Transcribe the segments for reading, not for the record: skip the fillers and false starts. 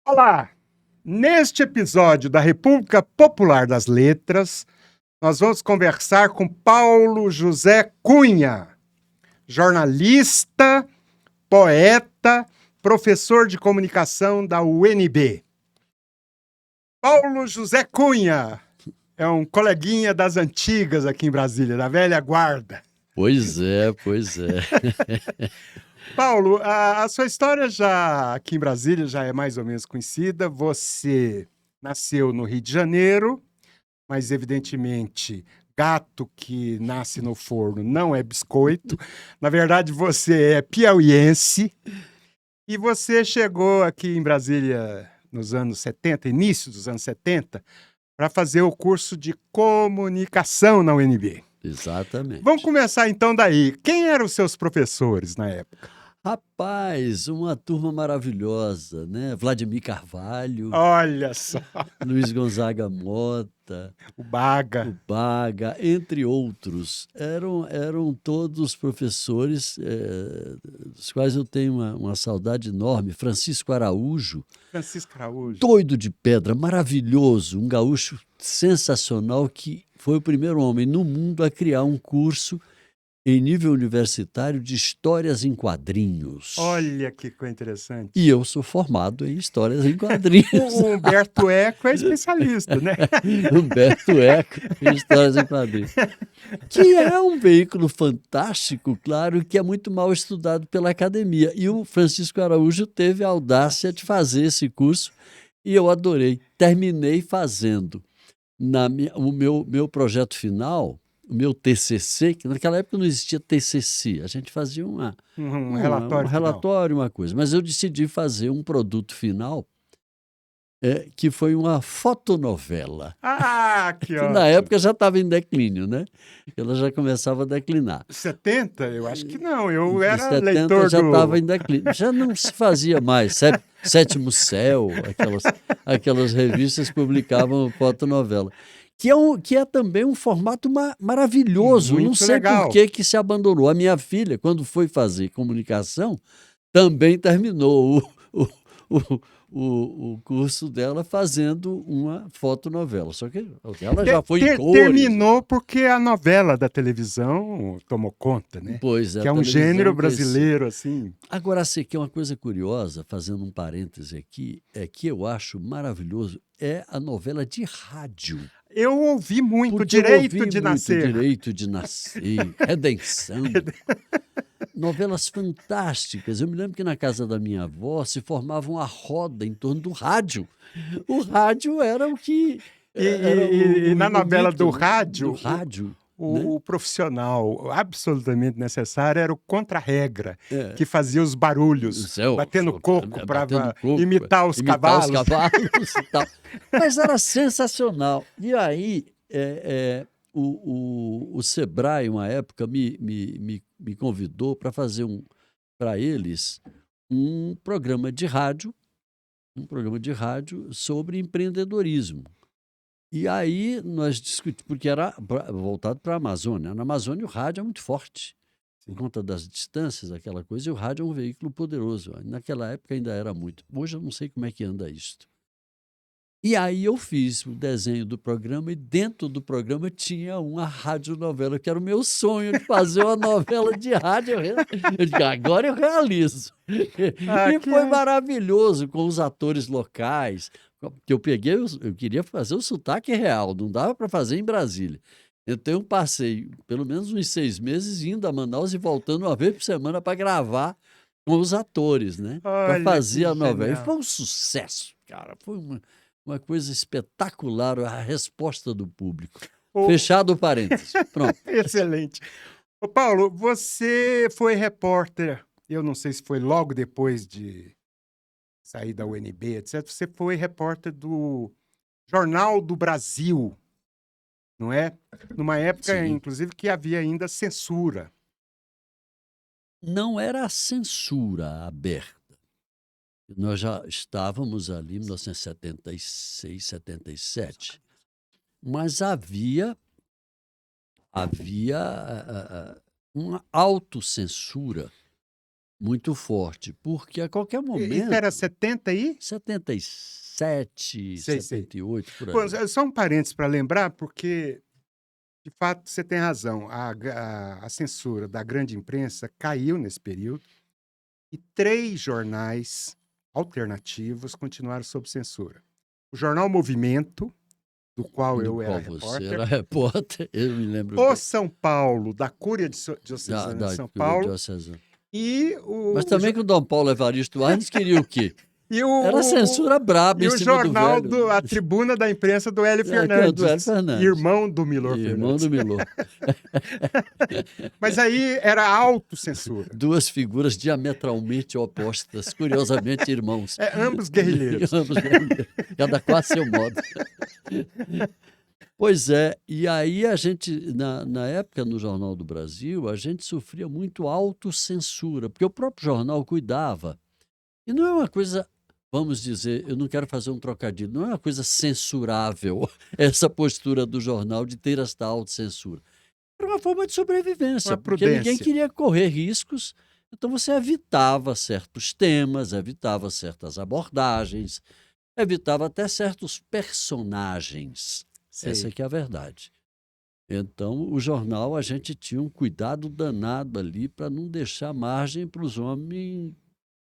Olá! Neste episódio da República Popular das Letras, nós vamos conversar com Paulo José Cunha, jornalista, poeta, professor de comunicação da UNB. Paulo José Cunha é um coleguinha das antigas aqui em Brasília, da velha guarda. Pois é, pois é. Paulo, a sua história já aqui em Brasília já é mais ou menos conhecida. Você nasceu no Rio de Janeiro, mas evidentemente gato que nasce no forno não é biscoito. Na verdade, você é piauiense e você chegou aqui em Brasília nos anos 70, início dos anos 70, para fazer o curso de comunicação na UNB. Exatamente. Vamos começar então daí. Quem eram os seus professores na época? Rapaz, uma turma maravilhosa, né? Vladimir Carvalho, Olha só, Luiz Gonzaga Mota, o o Baga. Baga, entre outros. Eram todos professores dos quais eu tenho uma saudade enorme. Francisco Araújo, Francisco Araújo. doido de pedra, maravilhoso, um gaúcho sensacional que foi o primeiro homem no mundo a criar um curso em nível universitário de histórias em quadrinhos. Olha que coisa interessante. E eu sou formado em histórias em quadrinhos. O Humberto Eco é especialista, né? Humberto Eco, em histórias em quadrinhos. Que é um veículo fantástico, claro, que é muito mal estudado pela academia. E o Francisco Araújo teve a audácia de fazer esse curso e eu adorei. Terminei fazendo. O meu projeto final, o meu TCC, que naquela época não existia TCC, a gente fazia Um um relatório final. relatório, uma coisa, mas eu decidi fazer um produto final que foi uma fotonovela, Ah, que que ótimo. na época já estava em declínio, né? Ela já começava a declinar. 70? Eu acho que não. Eu Em era 70 leitor já estava do... em declínio, já não se fazia mais. Sétimo Céu, aquelas revistas publicavam fotonovela. Que é também um formato maravilhoso. Não Muito sei legal. por que se abandonou. A minha filha, quando foi fazer comunicação, também terminou o curso dela fazendo uma fotonovela. Só que ela já foi em cores. Terminou porque a novela da televisão tomou conta, né? Pois é, Que a é um televisão gênero cresceu. brasileiro, assim. Agora, sei que é uma coisa curiosa, fazendo um parêntese aqui, é que eu acho maravilhoso, é a novela de rádio. Eu ouvi muito Porque eu Direito ouvi de muito Nascer. Direito de Nascer, Redenção. Novelas fantásticas. Eu me lembro que na casa da minha avó se formava uma roda em torno do rádio. O rádio era o que... Era E na o novela mito, do né? rádio, Do rádio, né? o profissional absolutamente necessário era o contra-regra, É. que fazia os barulhos, batendo coco para imitar os cavalos. E tal. Mas era sensacional. E aí, o Sebrae, uma época, me convidou para fazer para eles um programa de rádio sobre empreendedorismo. E aí nós discutimos, porque era voltado para a Amazônia. Na Amazônia o rádio é muito forte, por conta das distâncias, aquela coisa, e o rádio é um veículo poderoso. Naquela época ainda era muito. Hoje eu não sei como é que anda isto. E aí eu fiz o desenho do programa e dentro do programa tinha uma radionovela, que era o meu sonho de fazer uma novela de rádio. Eu digo, agora eu realizo. E foi maravilhoso com os atores locais, que eu queria fazer o sotaque real, não dava para fazer em Brasília. Então eu passei pelo menos uns 6 meses indo a Manaus e voltando uma vez por semana para gravar com os atores, né? Para fazer a novela. E foi um sucesso, cara. Foi uma coisa espetacular, a resposta do público. Fechado o parênteses. Pronto. Excelente. Ô Paulo, você foi repórter, eu não sei se foi logo depois de sair da UNB, etc. Você foi repórter do Jornal do Brasil, não é? Numa época, Sim. inclusive, que havia ainda censura. Não era a censura aberta. Nós já estávamos ali em 1976, 77, mas havia uma autocensura muito forte, porque a qualquer Isso momento, era 70 aí? 77, Sei. 78, por Pô, aí. só um parênteses para lembrar, porque, de fato, você tem razão. A censura da grande imprensa caiu nesse período e 3 jornais alternativos continuaram sob censura. O jornal Movimento, do qual Do eu era qual você repórter, era repórter, eu me lembro o bem, São Paulo, da Cúria da, Diocesana de da São Cúria Paulo, Diocesana. e Mas também que o Dom Paulo Evaristo Arnes queria o quê? e Era censura braba e em o cima do jornal, velho. a tribuna da imprensa do Hélio Do Hélio Fernandes, Fernandes, irmão do Milor irmão Fernandes. do Milor. Mas aí era autocensura. Duas figuras diametralmente opostas, curiosamente irmãos. Ambos guerrilheiros. Ambos guerrilheiros, cada qual a seu modo. Pois é, e aí a gente, na época, no Jornal do Brasil, a gente sofria muito autocensura, porque o próprio jornal cuidava. E não é uma coisa, vamos dizer, eu não quero fazer um trocadilho, não é uma coisa censurável essa postura do jornal de ter esta autocensura. Era uma forma de sobrevivência, Uma porque ninguém prudência. queria correr riscos, então você evitava certos temas, evitava certas abordagens, evitava até certos personagens. Essa Sei. é que é a verdade. Então, o jornal, a gente tinha um cuidado danado ali para não deixar margem para os homens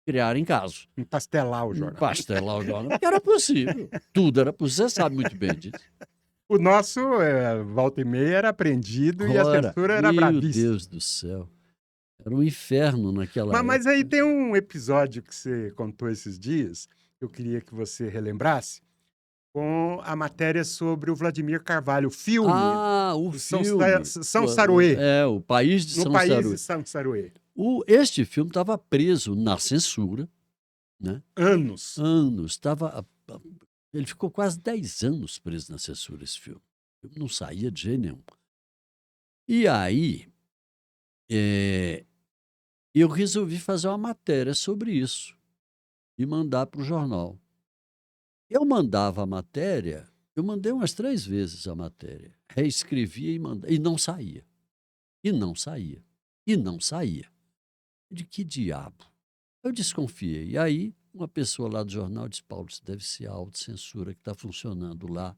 criarem caso. Empastelar o jornal. Pastelar o jornal, porque era possível. Tudo era possível, você sabe muito bem disso. O nosso, volta e meia, era apreendido e a Ora, censura era meu bravíssima. Deus do céu. Era um inferno naquela época. Mas aí tem um episódio que você contou esses dias, que eu queria que você relembrasse, com a matéria sobre o Vladimir Carvalho, o filme, Ah, o do filme. São Saruê, O País de no São país Saruê. de São Saruê. Este filme estava preso na censura, né? Anos. Anos. Ele ficou quase 10 anos preso na censura, esse filme. Não saía de jeito nenhum. E aí, eu resolvi fazer uma matéria sobre isso e mandar para o jornal. Eu mandava a matéria, eu mandei umas 3 vezes a matéria, reescrevia e mandava, e não saía. E não saía. E não saía. De que diabo? Eu desconfiei. E aí, uma pessoa lá do jornal disse: Paulo, isso deve ser a autocensura que está funcionando lá,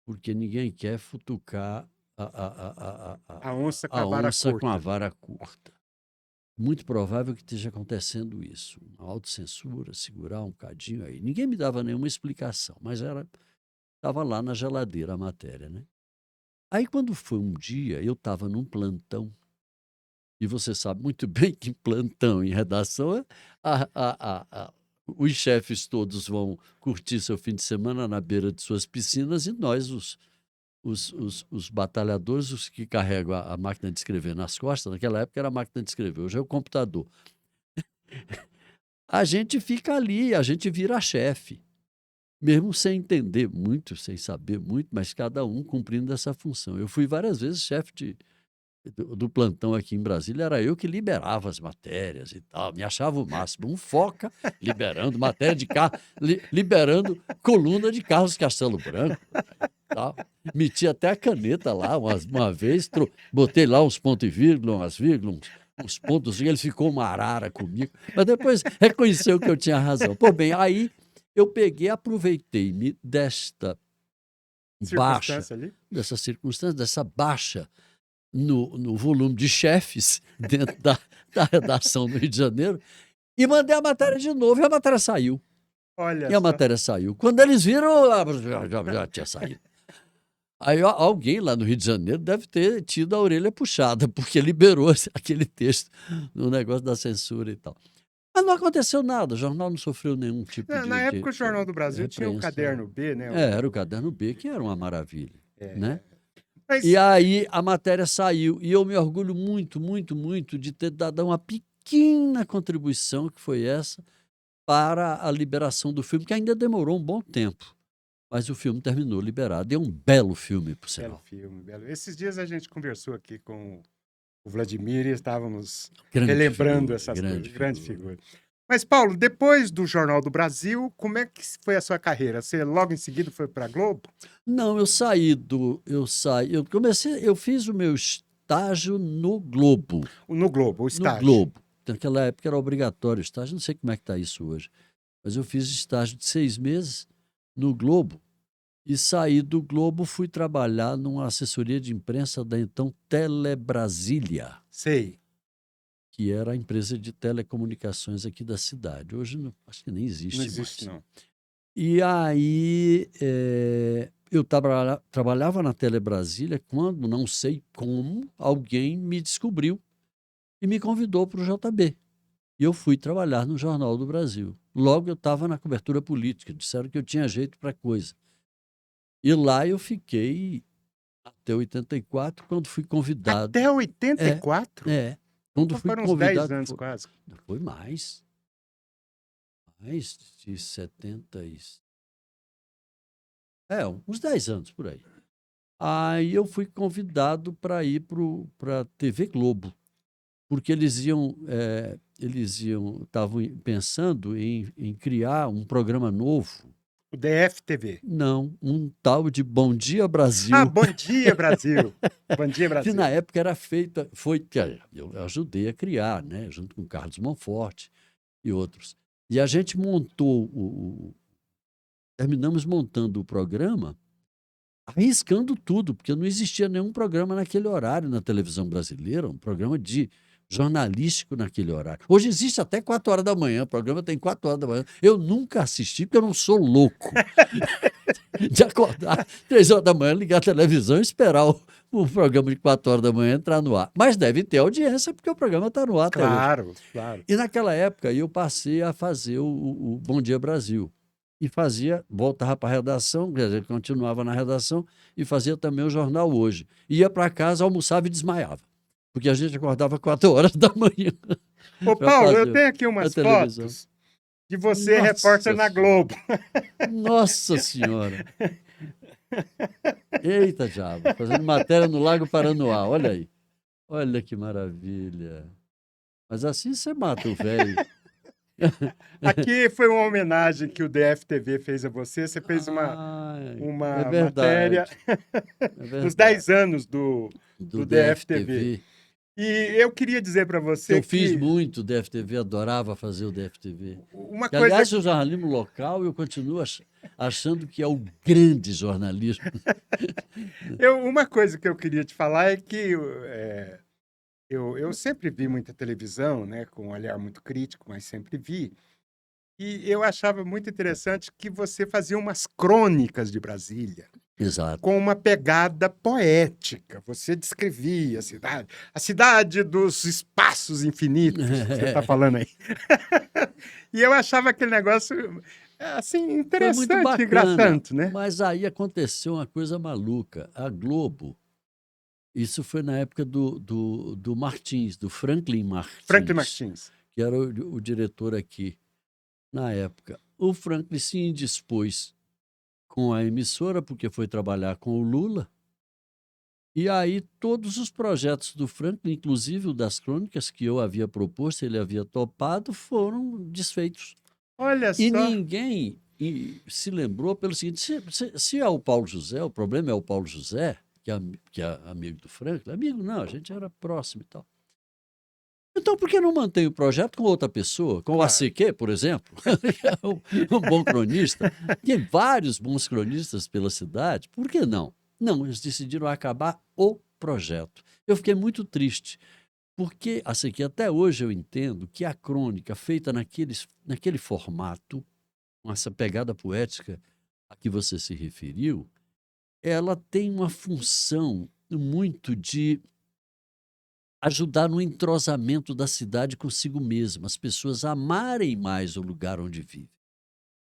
porque ninguém quer futucar A onça com a a vara onça com a curta. vara curta. Muito provável que esteja acontecendo isso. Uma autocensura, segurar um cadinho aí. Ninguém me dava nenhuma explicação, mas estava lá na geladeira a matéria, né? Aí, quando foi um dia, eu estava num plantão, e você sabe muito bem que em plantão, em redação, os chefes todos vão curtir seu fim de semana na beira de suas piscinas e nós, os batalhadores, os que carregam a máquina de escrever nas costas, naquela época era a máquina de escrever, hoje é o computador. A gente fica ali, a gente vira chefe, mesmo sem entender muito, sem saber muito, mas cada um cumprindo essa função. Eu fui várias vezes chefe do plantão aqui em Brasília, era eu que liberava as matérias e tal, me achava o máximo. Um foca liberando matéria de carro, liberando coluna de Carlos Castelo Branco. Tal. Meti até a caneta lá uma vez, botei lá uns pontos e vírgula, umas vírgulas, uns pontos, e ele ficou uma arara comigo. Mas depois reconheceu que eu tinha razão. Pô, bem, aí eu peguei, aproveitei-me desta baixa, dessa circunstância, dessa baixa no volume de chefes dentro da redação do Rio de Janeiro e mandei a matéria de novo e a matéria saiu. Olha e a matéria saiu. Quando eles viram, já tinha saído. Aí alguém lá no Rio de Janeiro deve ter tido a orelha puxada, porque liberou aquele texto no negócio da censura e tal. Mas não aconteceu nada, o jornal não sofreu nenhum tipo de... Na época o Jornal do Brasil tinha o Caderno B, né? Era o Caderno B, que era uma maravilha, né? Mas... E aí a matéria saiu, e eu me orgulho muito, muito, muito de ter dado uma pequena contribuição, que foi essa, para a liberação do filme, que ainda demorou um bom tempo. Mas o filme terminou liberado. É um belo filme, por sinal. Belo filme, belo. Esses dias a gente conversou aqui com o Vladimir e estávamos Grande relembrando figura, essas grande coisas. Grande figura. Mas, Paulo, depois do Jornal do Brasil, como é que foi a sua carreira? Você logo em seguida foi para a Globo? Não, eu fiz o meu estágio no Globo. No Globo, o estágio. No Globo. naquela época era obrigatório o estágio, não sei como é que está isso hoje, mas eu fiz estágio de 6 meses no Globo e saí do Globo, fui trabalhar numa assessoria de imprensa da então Telebrasília, Sei. que era a empresa de telecomunicações aqui da cidade. Hoje acho que nem existe Não mais. existe, não. E aí eu trabalhava na Telebrasília quando, não sei como, alguém me descobriu e me convidou para o JB. E eu fui trabalhar no Jornal do Brasil. Logo eu estava na cobertura política, disseram que eu tinha jeito para coisa. E lá eu fiquei até 84, quando fui convidado. Até 84? Quando Então fui foram uns 10 convidado. anos quase. Foi mais. Mais de 70 e... uns 10 anos por aí. Aí eu fui convidado para ir para a TV Globo, porque estavam pensando em criar um programa novo. O DFTV. Não, um tal de Bom Dia Ah, Brasil, Bom Dia Brasil. Bom Dia que Brasil. na época era feita, que eu ajudei a criar, né, junto com Carlos Monforte e outros. E a gente terminamos montando o programa arriscando tudo, porque não existia nenhum programa naquele horário na televisão brasileira, um programa jornalístico naquele horário. Hoje existe até 4 horas da manhã, o programa tem 4 horas da manhã. Eu nunca assisti, porque eu não sou louco de acordar 3 horas da manhã, ligar a televisão e esperar o programa de 4 horas da manhã entrar no ar. Mas deve ter audiência, porque o programa está no ar até hoje. Claro, claro. E naquela época eu passei a fazer o Bom Dia Brasil. E voltava para a redação, quer dizer, continuava na redação e fazia também o Jornal Hoje. Ia para casa, almoçava e desmaiava, porque a gente acordava 4 horas da manhã. Ô, pra Paulo, fazer eu tenho aqui umas a televisão. fotos de você, Nossa repórter na Globo. Nossa Senhora! Eita, diabo! Fazendo matéria no Lago Paranoá, olha aí. Olha que maravilha. Mas assim você mata o velho. Aqui foi uma homenagem que o DFTV fez a você. Você fez É uma verdade. matéria dos 10 anos do DFTV. E eu queria dizer para você eu fiz muito DFTV, adorava fazer o DFTV. Uma que, coisa... aliás, o jornalismo local, eu continuo achando que é o grande jornalismo. Uma coisa que eu queria te falar é que eu sempre vi muita televisão, né, com um olhar muito crítico, mas sempre vi. E eu achava muito interessante que você fazia umas crônicas de Brasília. Exato. Com uma pegada poética. Você descrevia a cidade dos espaços infinitos, que você está falando aí. E eu achava aquele negócio assim interessante, engraçado, né? Mas aí aconteceu uma coisa maluca. A Globo, isso foi na época do Martins, do Franklin Martins. Franklin Martins. Que era o diretor aqui na época. O Franklin se indispôs com a emissora, porque foi trabalhar com o Lula. E aí todos os projetos do Franklin, inclusive o das crônicas que eu havia proposto, ele havia topado, foram desfeitos. Olha só. E ninguém se lembrou pelo seguinte, se é o Paulo José, o problema é o Paulo José, que é amigo do Franklin, amigo não, a gente era próximo e tal. Então, por que não mantém o projeto com outra pessoa? Com o ACQ, por exemplo, um bom cronista. Tem vários bons cronistas pela cidade. Por que não? Não, eles decidiram acabar o projeto. Eu fiquei muito triste, porque ACQ, até hoje eu entendo que a crônica feita naquele formato, com essa pegada poética a que você se referiu, ela tem uma função muito de ajudar no entrosamento da cidade consigo mesma, as pessoas amarem mais o lugar onde vivem.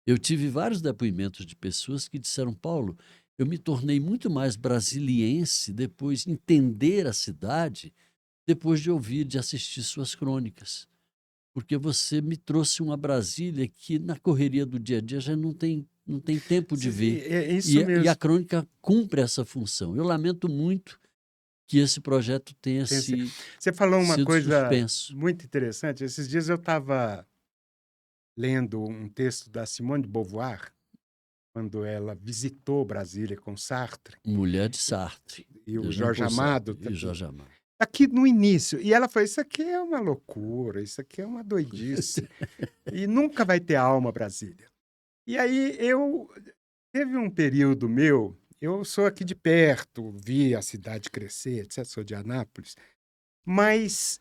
Eu tive vários depoimentos de pessoas que disseram, Paulo, eu me tornei muito mais brasiliense depois, entender a cidade, depois de ouvir, de assistir suas crônicas. Porque você me trouxe uma Brasília que, na correria do dia a dia, já não tem tempo de ver. É isso mesmo. E a crônica cumpre essa função. Eu lamento muito que esse projeto tenha sido Você falou uma coisa suspenso. muito interessante. Esses dias eu estava lendo um texto da Simone de Beauvoir, quando ela visitou Brasília com Sartre. Mulher de Sartre. E o Jorge Amado. E o Jorge Amado. aqui no início. E ela falou: isso aqui é uma loucura, isso aqui é uma doidice. E nunca vai ter alma Brasília. E aí teve um período meu, eu sou aqui de perto, vi a cidade crescer, etc., sou de Anápolis, mas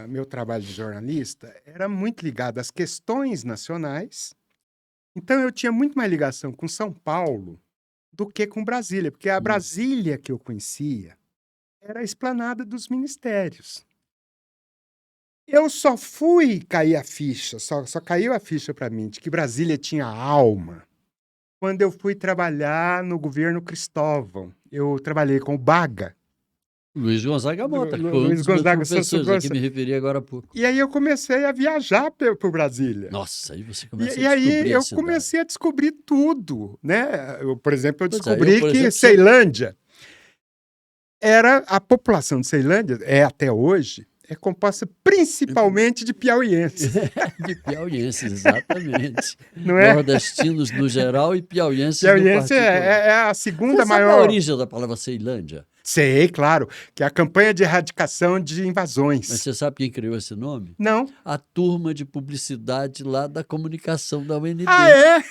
meu trabalho de jornalista era muito ligado às questões nacionais, então eu tinha muito mais ligação com São Paulo do que com Brasília, porque a Brasília que eu conhecia era a esplanada dos ministérios. Eu só fui cair a ficha, só caiu a ficha para mim de que Brasília tinha alma quando eu fui trabalhar no governo Cristóvão. Eu trabalhei com o Baga, Luiz Gonzaga Mota, que foi um Luiz dos meus Gonzaga professores, a que me referi agora há pouco. E aí eu comecei a viajar por Brasília. Nossa, aí você começa E a descobrir aí a eu cidade. comecei a descobrir tudo, né? Por exemplo, eu Pois é, descobri por que exemplo, Ceilândia a população de Ceilândia, até hoje, é composta principalmente de piauienses, de piauienses, exatamente. não é? Nordestinos no geral e piauienses no Piauiense particular. é a segunda Você sabe a maior. origem da palavra Ceilândia? Sei, claro, que é a campanha de erradicação de Mas invasões. você sabe quem criou esse nome? Não. A turma de publicidade lá da comunicação da UNB. Ah, é?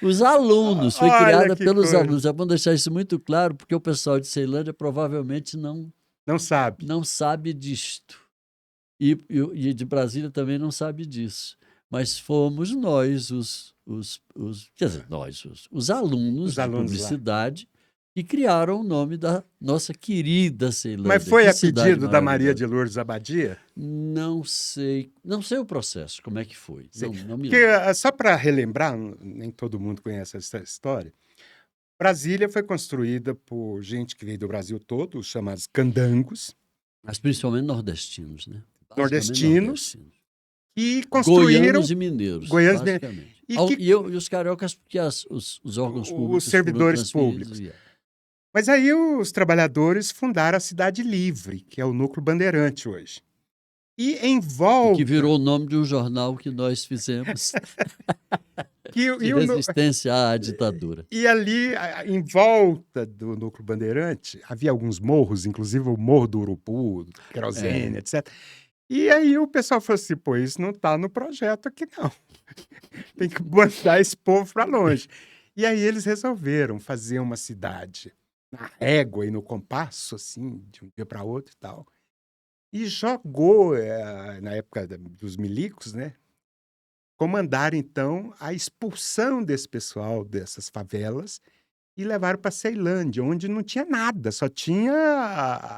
Os alunos, foi Olha criada que pelos coisa. alunos. É bom deixar isso muito claro, porque o pessoal de Ceilândia provavelmente Não sabe. não sabe disto. E de Brasília também não sabe disso. Mas fomos nós, quer dizer, os alunos Os de alunos lá. publicidade que criaram o nome da nossa querida Ceilândia. Mas foi Que a cidade pedido da Maria maravilhosa. de Lourdes Abadia? Não sei o processo, como é que foi. Não me Porque, lembro. só para relembrar, nem todo mundo conhece essa história, Brasília foi construída por gente que veio do Brasil todo, os chamados candangos, Mas principalmente nordestinos, né? Basicamente nordestinos, que construíram goianos e mineiros, goianos basicamente. e Ao- que E os cariocas, porque os órgãos públicos os servidores foram transferidos. públicos. Mas aí os trabalhadores fundaram a Cidade Livre, que é o núcleo bandeirante hoje. E em E volta... que virou o nome de um jornal que nós fizemos de resistência à ditadura. E ali, em volta do núcleo bandeirante, havia alguns morros, inclusive o Morro do Urupu, Querosene, etc. E aí o pessoal falou assim, pô, isso não está no projeto aqui, não. Tem que mandar esse povo para longe. E aí eles resolveram fazer uma cidade na régua e no compasso, assim, de um dia para outro e tal. E jogou, na época dos milicos, né? Comandaram, então, a expulsão desse pessoal, dessas favelas, e levaram para Ceilândia, onde não tinha nada, só tinha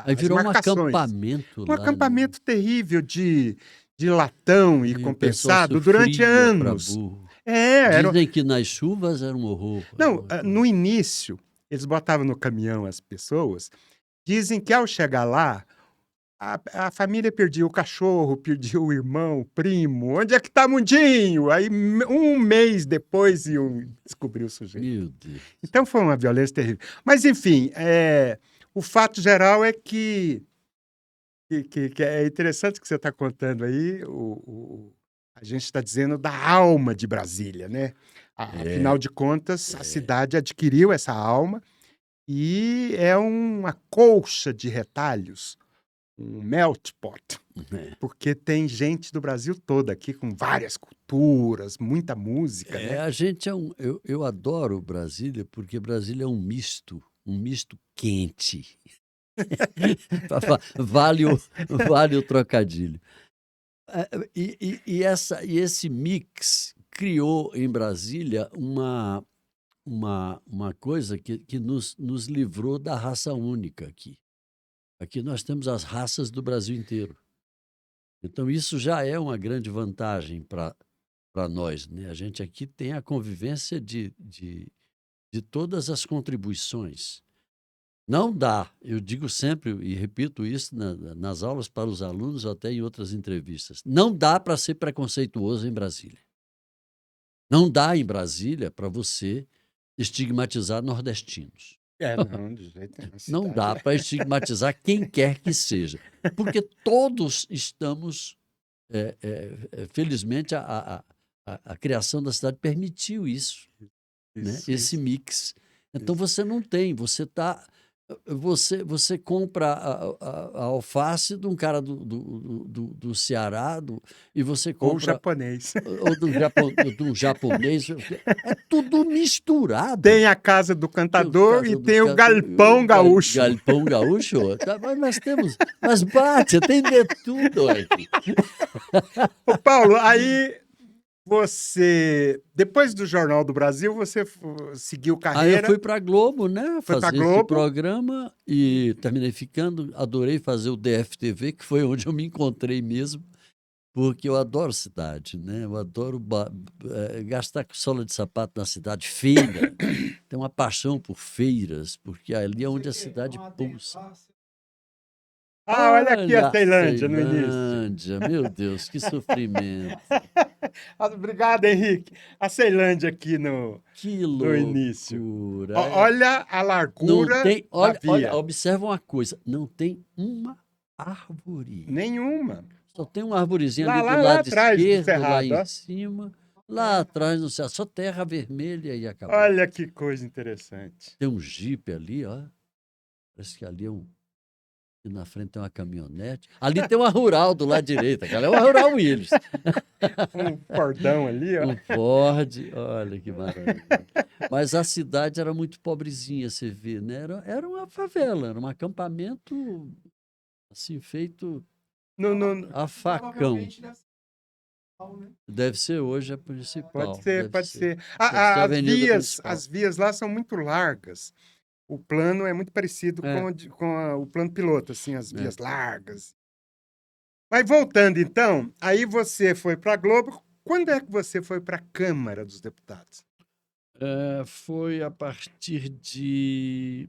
Aí as virou um marcações. acampamento Um lá. acampamento terrível de latão e E o pessoal compensado durante sofria pra anos. burro. Era... Dizem que nas chuvas era um horror. Não, no início, eles botavam no caminhão as pessoas. Dizem que ao chegar lá, a família perdia o cachorro, perdia o irmão, o primo. Onde é que tá Mundinho? Aí, um mês depois, iam descobrir o sujeito. Meu Deus. Então, foi uma violência terrível. Mas, enfim, o fato geral é que é interessante que você está contando aí. A gente está dizendo da alma de Brasília, né? Afinal de contas, a cidade adquiriu essa alma e é uma colcha de retalhos, um melt pot, porque tem gente do Brasil todo aqui com várias culturas, muita música, né? A gente eu adoro Brasília porque Brasília é um misto quente. Vale o trocadilho. E esse mix criou em Brasília uma coisa que nos livrou da raça única aqui. Aqui nós temos as raças do Brasil inteiro. Então, isso já é uma grande vantagem para nós, né? A gente aqui tem a convivência de todas as contribuições. Não dá, eu digo sempre e repito isso nas aulas para os alunos, até em outras entrevistas, não dá para ser preconceituoso em Brasília. Não dá em Brasília para você estigmatizar nordestinos. Não, de jeito nenhum. Não dá para estigmatizar quem quer que seja, porque todos estamos, felizmente, a criação da cidade permitiu isso, né? Esse mix. Então você não tem, você está Você compra a alface de um cara do Ceará, e você Ou compra japonês. ou de um japonês. É tudo misturado. Tem a casa do Tem o cantador casa e do tem o ca- galpão gaúcho. Galpão gaúcho. Tá, mas temos. Mas bate, tem de tudo aqui. Ô, Paulo, aí você, depois do Jornal do Brasil, você seguiu Aí eu carreira, fui para a Globo, né? foi pra Fazer esse Globo. programa e terminei ficando. Adorei fazer o DFTV, que foi onde eu me encontrei mesmo, porque eu adoro cidade, né? Eu adoro gastar com sola de sapato na cidade, feira. Tenho uma paixão por feiras, porque ali é onde a cidade pulsa. Ah, olha aqui a Olha a Ceilândia no início. Ceilândia, meu Deus, que sofrimento. Obrigado, Henrique. A Ceilândia aqui no, Que no início. loucura. Olha a Não largura tem, da olha, via. observa uma coisa, não tem uma árvore. Nenhuma. Só tem uma arvorezinha ali do Lá lado atrás do esquerdo, lá cerrado, em ó. cima, lá atrás no céu, só terra vermelha e acabou. Olha que coisa interessante. Tem um jipe ali, ó. Parece que ali é um. E na frente tem uma caminhonete. Ali tem uma rural do lado direito, aquela é uma rural Williams. Um cordão ali, ó. Um Ford, olha que maravilha. Mas a cidade era muito pobrezinha, você vê, né? Era uma favela, era um acampamento assim, feito a facão. Deve ser hoje a principal. Pode ser, deve pode ser. Deve ser a avenida principal. As vias lá são muito largas. O plano é muito parecido com o plano piloto, assim, as vias largas. Mas voltando então, aí você foi para a Globo. Quando é que você foi para a Câmara dos Deputados? Foi a partir de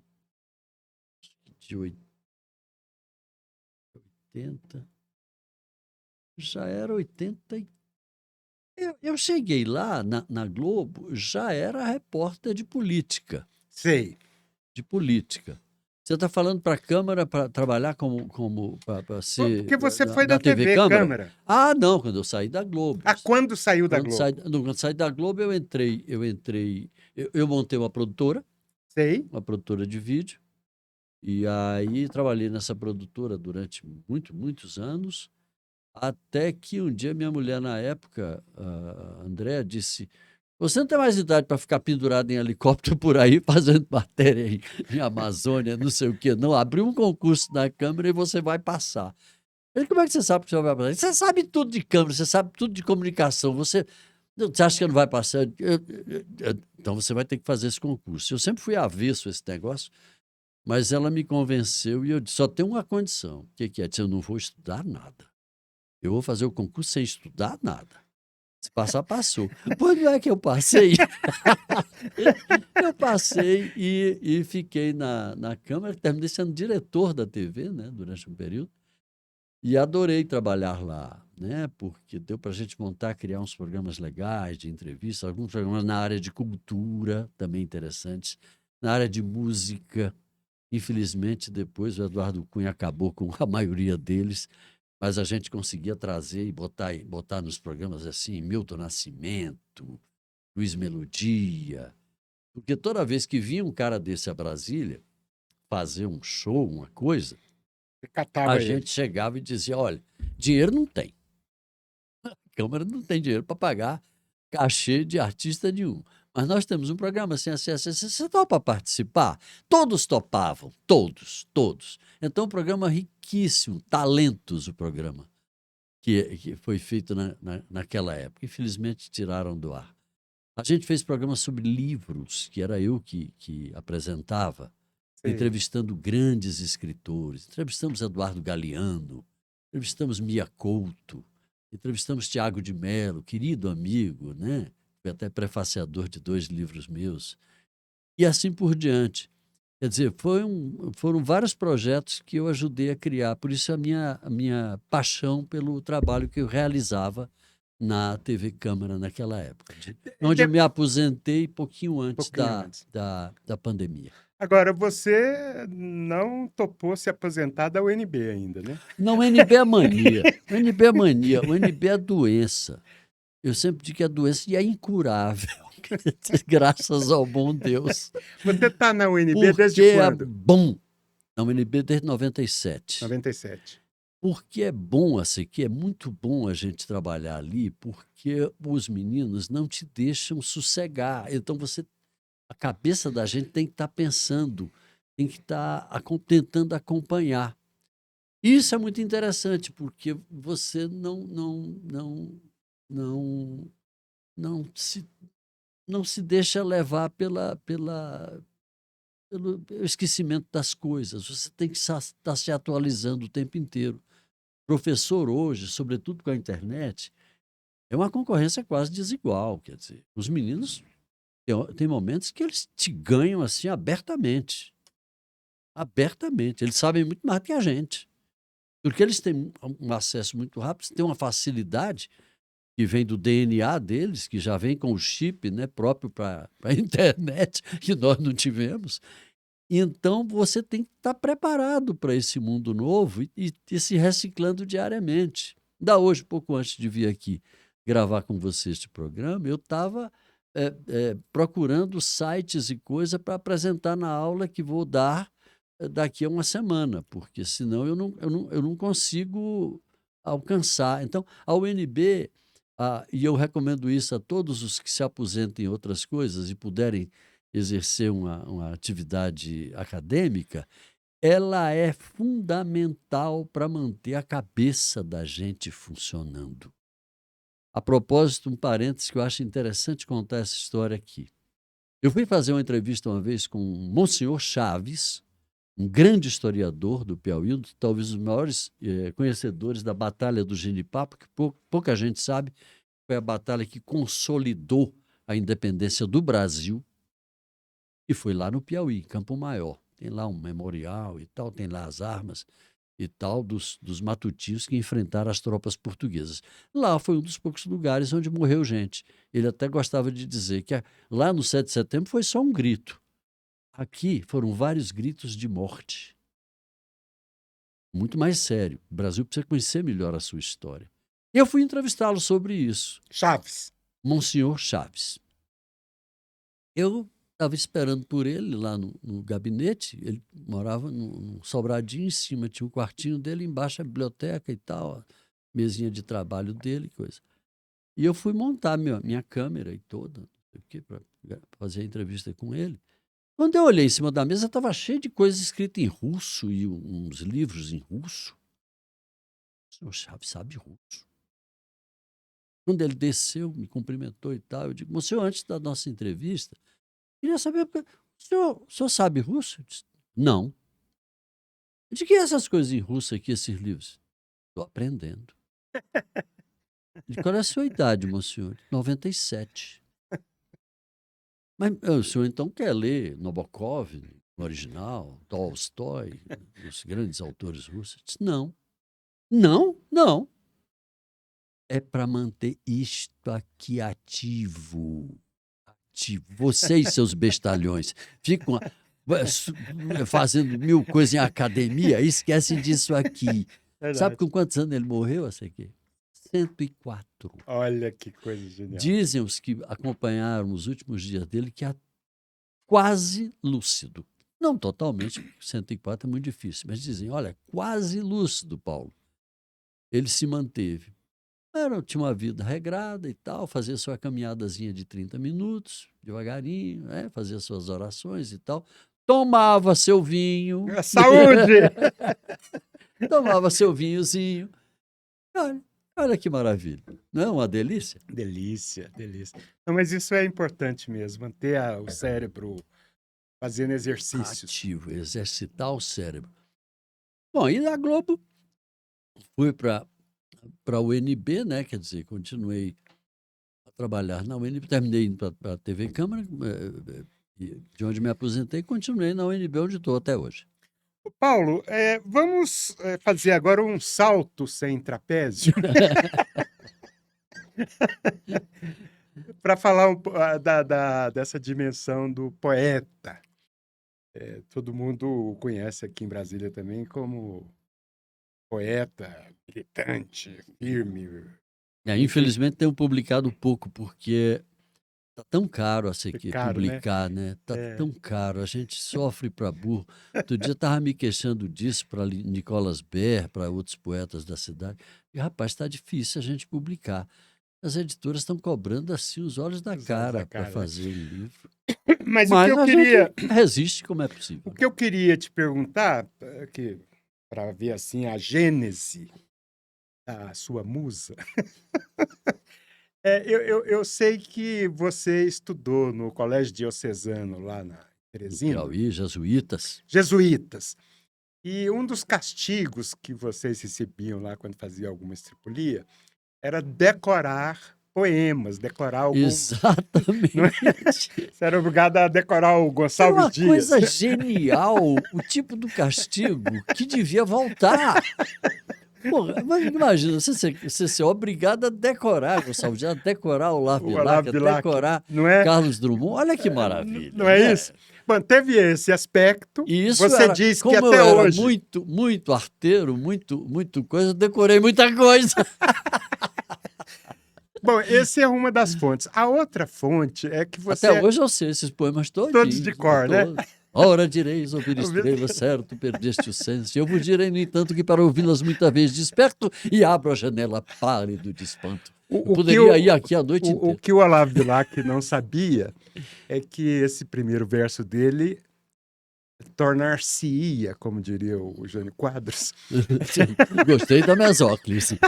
80. Já era 80. Eu cheguei lá na Globo, já era repórter de política. Sei. De política. Você está falando para a Câmara para trabalhar para ser. Porque você foi da da TV Câmara. Ah, não, quando eu saí da Globo. Ah, quando saiu da Quando Globo? quando saí da Globo, eu montei uma produtora de vídeo, e aí trabalhei nessa produtora durante muitos anos, até que um dia minha mulher, na época, a Andréa, disse: você não tem mais idade para ficar pendurado em helicóptero por aí, fazendo matéria em Amazônia, não sei o quê. Não, abriu um concurso na Câmara e você vai passar. Ele: como é que você sabe que você vai passar? Você sabe tudo de Câmara, você sabe tudo de comunicação, você acha que não vai passar? Então você vai ter que fazer esse concurso. Eu sempre fui avesso a esse negócio, mas ela me convenceu e eu disse: só tem uma condição. O que é? Eu não vou estudar nada. Eu vou fazer o concurso sem estudar nada. Se passar, passou. Pois não é que eu passei. Eu passei e fiquei na Câmara, terminei sendo diretor da TV, né, durante um período, e adorei trabalhar lá, né, porque deu para a gente criar uns programas legais de entrevista, alguns programas na área de cultura, também interessantes, na área de música. Infelizmente, depois o Eduardo Cunha acabou com a maioria deles, mas a gente conseguia trazer e botar nos programas assim, Milton Nascimento, Luiz Melodia, porque toda vez que vinha um cara desse a Brasília fazer um show, uma coisa, a gente chegava e dizia: olha, dinheiro não tem. A Câmara não tem dinheiro para pagar cachê de artista nenhum. Mas nós temos um programa assim. Você topa participar? Todos topavam, todos. Então, um programa riquíssimo, talentos o programa, que foi feito naquela época. Infelizmente, tiraram do ar. A gente fez programa sobre livros, que era eu que apresentava, entrevistando grandes escritores. Entrevistamos Eduardo Galeano, entrevistamos Mia Couto, entrevistamos Tiago de Mello, querido amigo, né? Foi até prefaciador de 2 livros meus, e assim por diante. Quer dizer, foram vários projetos que eu ajudei a criar, por isso a minha paixão pelo trabalho que eu realizava na TV Câmara naquela época, onde eu me aposentei pouquinho antes da pandemia. Agora, você não topou se aposentar da UNB ainda, né? Não, o UNB é mania. O UNB é mania. O UNB é doença. Eu sempre digo que é doença e é incurável. Graças ao bom Deus. Você está na UNB desde Porque quando? é bom. Na UNB desde 97. 97. Porque é bom, assim, que é muito bom a gente trabalhar ali, porque os meninos não te deixam sossegar. Então a cabeça da gente tem que estar pensando, tem que estar tentando acompanhar. Isso é muito interessante, porque você não, não se, não se deixa levar pelo esquecimento das coisas. Você tem que estar se atualizando o tempo inteiro. Professor hoje, sobretudo com a internet, é uma concorrência quase desigual. Quer dizer, os meninos tem momentos que eles te ganham assim abertamente. Abertamente. Eles sabem muito mais do que a gente. Porque eles têm um acesso muito rápido, têm uma facilidade que vem do DNA deles, que já vem com o chip, né, próprio para a internet, que nós não tivemos. Então, você tem que estar preparado para esse mundo novo e se reciclando diariamente. Ainda hoje, pouco antes de vir aqui gravar com você este programa, eu estava procurando sites e coisas para apresentar na aula que vou dar daqui a uma semana, porque senão eu não consigo alcançar. Então, a UNB, e eu recomendo isso a todos os que se aposentem em outras coisas e puderem exercer uma atividade acadêmica, ela é fundamental para manter a cabeça da gente funcionando. A propósito, um parênteses que eu acho interessante contar essa história aqui. Eu fui fazer uma entrevista uma vez com o Monsenhor Chaves, um grande historiador do Piauí, talvez os maiores conhecedores da Batalha do Genipapo, que pouca gente sabe, foi a batalha que consolidou a independência do Brasil. E foi lá no Piauí, Campo Maior. Tem lá um memorial e tal, tem lá as armas e tal dos matutinhos que enfrentaram as tropas portuguesas. Lá foi um dos poucos lugares onde morreu gente. Ele até gostava de dizer que lá no 7 de setembro foi só um grito. Aqui foram vários gritos de morte. Muito mais sério. O Brasil precisa conhecer melhor a sua história. Eu fui entrevistá-lo sobre isso. Chaves. Monsenhor Chaves. Eu estava esperando por ele lá no gabinete. Ele morava num sobradinho, em cima tinha um quartinho dele, embaixo a biblioteca e tal, a mesinha de trabalho dele, coisa. E eu fui montar minha câmera e toda, não sei o quê, para fazer a entrevista com ele. Quando eu olhei em cima da mesa, estava cheio de coisas escritas em russo e uns livros em russo. O senhor Chaves sabe russo. Quando ele desceu, me cumprimentou e tal, eu digo, "Monsenhor, antes da nossa entrevista, queria saber, o senhor sabe russo?" Eu disse, "Não." "De que é essas coisas em russo aqui, esses livros?" "Estou aprendendo." "De qual é a sua idade, monsenhor?" "97." "Mas o senhor então quer ler Nabokov, no original, Tolstói, os grandes autores russos?" Eu disse, "Não." "Não? Não." "É para manter isto aqui ativo. Ativo. Vocês, seus bestalhões, ficam fazendo mil coisas em academia e esquecem disso aqui." Sabe Verdade. com quantos anos ele morreu, essa aqui? 104. Olha que coisa genial. Dizem os que acompanharam os últimos dias dele que é quase lúcido. Não totalmente, porque 104 é muito difícil, mas dizem, olha, quase lúcido, Paulo. Ele se manteve. Tinha uma vida regrada e tal, fazia sua caminhadazinha de 30 minutos, devagarinho, né? Fazia suas orações e tal. Tomava seu vinho. Saúde! Tomava seu vinhozinho. Olha que maravilha. Não é uma delícia? Delícia, delícia. Não, mas isso é importante mesmo, manter o cérebro fazendo exercícios. Ativo, exercitar o cérebro. Bom, e na Globo, fui para a UNB, né? Quer dizer, continuei a trabalhar na UNB, terminei indo para a TV Câmara, de onde me aposentei, e continuei na UNB, onde estou até hoje. Paulo, vamos fazer agora um salto sem trapézio para falar dessa dimensão do poeta. Todo mundo o conhece aqui em Brasília também como poeta, militante, firme. Enfim, Infelizmente tenho publicado pouco, porque Tá tão caro Caro, né? publicar, né? Tá É. tão caro, a gente sofre para burro. Outro dia estava me queixando disso para Nicolas Ber, para outros poetas da cidade. E, rapaz, está difícil a gente publicar. As editoras estão cobrando assim os olhos da Os olhos da cara para cara, né? fazer um livro. Mas o que Mas eu a queria, gente resiste como é possível. o que eu queria te perguntar, que para ver assim a gênese da sua musa, eu sei que você estudou no Colégio Diocesano lá na No Teresina, Piauí, jesuítas. jesuítas. E um dos castigos que vocês recebiam lá quando faziam alguma estripulia era decorar poemas, decorar algum. Não é? Exatamente. Você era obrigado a decorar o Era Gonçalves uma Dias. coisa genial, o tipo do castigo que devia voltar. Porra, mas imagina, você ser obrigado a decorar Gonçalves Dias, a decorar o Olavo O Olavo Bilac, a Bilac, decorar não é? Carlos Drummond. Olha que maravilha, Não é né? isso? Bom, teve esse aspecto. E isso Você era, diz que como eu até era hoje. muito arteiro, muito coisa, eu decorei muita coisa. Bom, essa é uma das fontes. A outra fonte é que você. Até hoje eu sei esses poemas Todos de cor, né? Ora direis ouvir estrelas, certo, perdeste o senso. Eu vos direi, no entanto, que para ouvi-las muita vez desperto e abro a janela pálido de espanto. Eu O que poderia ir aqui a noite o inteira. que o Olavo Bilac não sabia é que esse primeiro verso dele tornar-se-ia, como diria o Jânio Quadros, Gostei da mesóclise.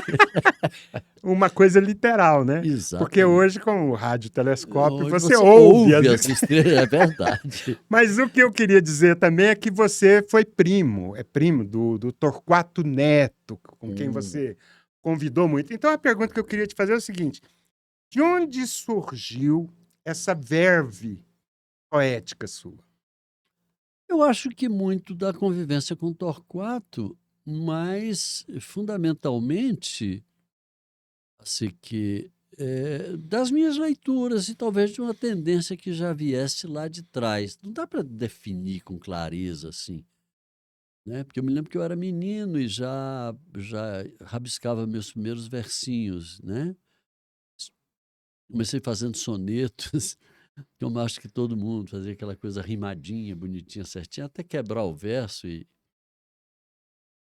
uma coisa literal, né? Porque Exatamente. hoje, com o radiotelescópio, Hoje você ouve ouve as estrelas, é verdade. Mas o que eu queria dizer também é que você foi primo, é primo do Torquato Neto, com quem você convidou muito. Então, a pergunta que eu queria te fazer é o seguinte: de onde surgiu essa verve poética sua? Eu acho que muito da convivência com Torquato, mas fundamentalmente, assim que das minhas leituras e talvez de uma tendência que já viesse lá de trás. Não dá para definir com clareza assim, né? Porque eu me lembro que eu era menino e já rabiscava meus primeiros versinhos, né? Comecei fazendo sonetos, que eu acho que todo mundo fazia aquela coisa rimadinha, bonitinha, certinha, até quebrar o verso e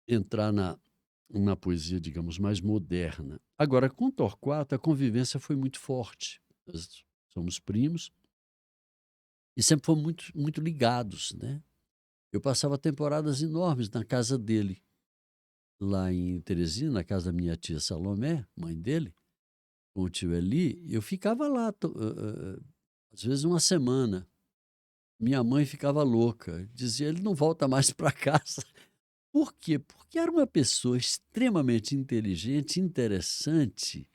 entrar na poesia, digamos, mais moderna. Agora, com Torquato, a convivência foi muito forte. Nós somos primos e sempre fomos muito ligados, né? Eu passava temporadas enormes na casa dele, lá em Teresina, na casa da minha tia Salomé, mãe dele, com o tio Eli. Eu ficava lá, às vezes uma semana. Minha mãe ficava louca, dizia: ele não volta mais para casa. Por quê? Porque era uma pessoa extremamente inteligente, interessante,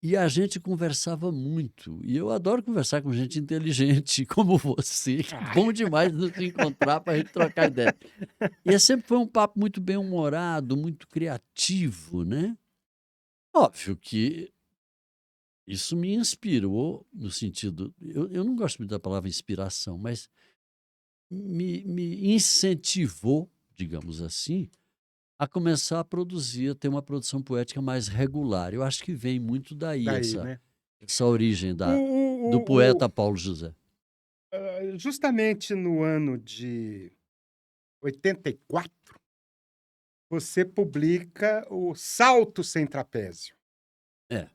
e a gente conversava muito. E eu adoro conversar com gente inteligente, como você. Bom demais nos encontrar para a gente trocar ideia. E sempre foi um papo muito bem-humorado, muito criativo, né? Óbvio que isso me inspirou no sentido... Eu não gosto muito da palavra inspiração, mas me incentivou, digamos assim, a começar a produzir, a ter uma produção poética mais regular. Eu acho que vem muito daí Daí, né? essa origem do O- poeta Paulo José. Justamente no ano de 84, você publica o Salto Sem Trapézio, É,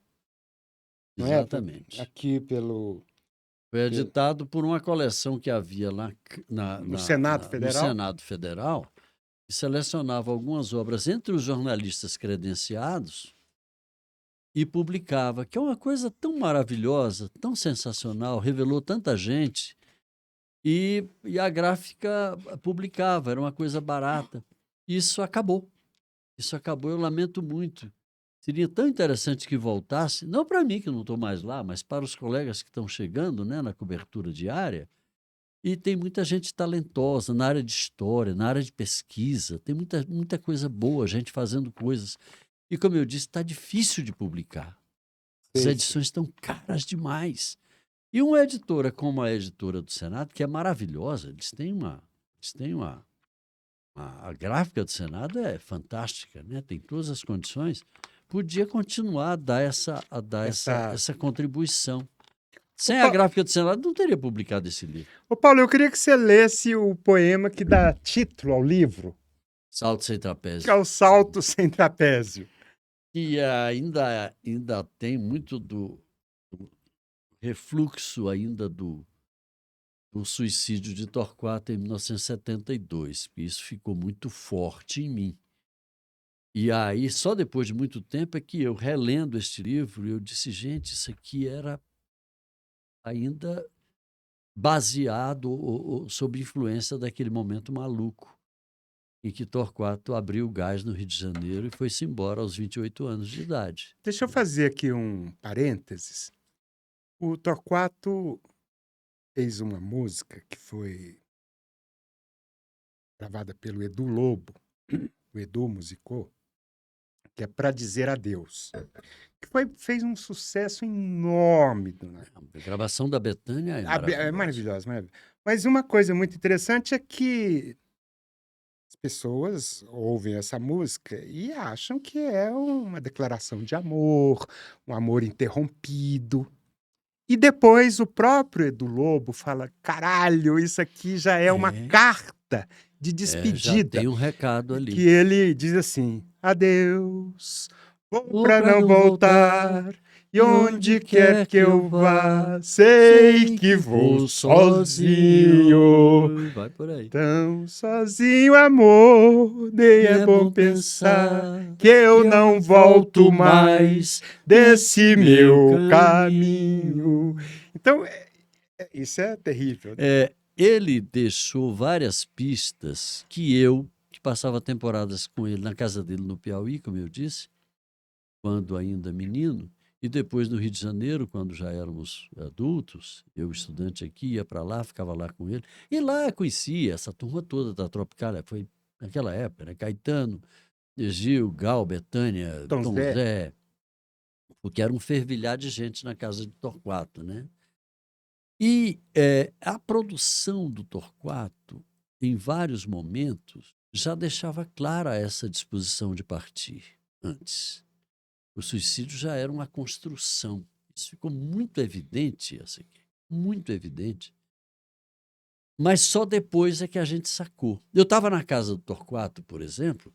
não é? exatamente. Aqui pelo Foi editado por uma coleção que havia lá no Senado no Federal. Senado Federal, que selecionava algumas obras entre os jornalistas credenciados e publicava, que é uma coisa tão maravilhosa, tão sensacional, revelou tanta gente. E a gráfica publicava, era uma coisa barata. Isso acabou. Isso acabou, eu lamento muito. Seria tão interessante que voltasse, não para mim, que não estou mais lá, mas para os colegas que estão chegando, né, na cobertura diária. E tem muita gente talentosa na área de história, na área de pesquisa, tem muita coisa boa, gente fazendo coisas. E como eu disse, está difícil de publicar. As Sei, edições estão caras demais. E uma editora como a editora do Senado, que é maravilhosa, a gráfica do Senado é fantástica, né? Tem todas as condições, podia continuar a dar essa contribuição. Sem a gráfica de cenário, não teria publicado esse livro. Ô, Paulo, eu queria que você lesse o poema que dá título ao livro, Salto sem que é trapézio. o Salto Sem Trapézio. E ainda tem muito do refluxo ainda do suicídio de Torquato em 1972, porque isso ficou muito forte em mim. E aí, só depois de muito tempo, é que eu, relendo este livro, eu disse, gente, isso aqui era ainda baseado ou sob influência daquele momento maluco em que Torquato abriu o gás no Rio de Janeiro e foi-se embora aos 28 anos de idade. Deixa eu fazer aqui um parênteses. O Torquato fez uma música que foi gravada pelo Edu Lobo, o Edu musicou, que é Pra Dizer Adeus, que fez um sucesso enorme. A gravação da Bethânia é É maravilhosa. maravilhosa, maravilhosa. Mas uma coisa muito interessante é que as pessoas ouvem essa música e acham que é uma declaração de amor, um amor interrompido. E depois o próprio Edu Lobo fala: caralho, isso aqui já é uma carta de Já despedida. tem um recado ali. Que ele diz assim: adeus, vou Vou pra pra não não voltar, e onde quer que eu vá, sei que vou sozinho. Vai por aí. Tão sozinho, amor, nem é bom pensar que eu não volto mais desse meu caminho. Então, isso é terrível, né? Ele deixou várias pistas que passava temporadas com ele na casa dele no Piauí, como eu disse, quando ainda menino, e depois no Rio de Janeiro, quando já éramos adultos, eu estudante aqui, ia para lá, ficava lá com ele, e lá conhecia essa turma toda da Tropicália, foi naquela época, né? Caetano, Gil, Gal, Bethânia, Tom Tom Zé. Zé, porque era um fervilhar de gente na casa de Torquato, né? E a produção do Torquato, em vários momentos, já deixava clara essa disposição de partir antes. O suicídio já era uma construção. Isso ficou muito evidente, muito evidente. Mas só depois é que a gente sacou. Eu estava na casa do Torquato, por exemplo,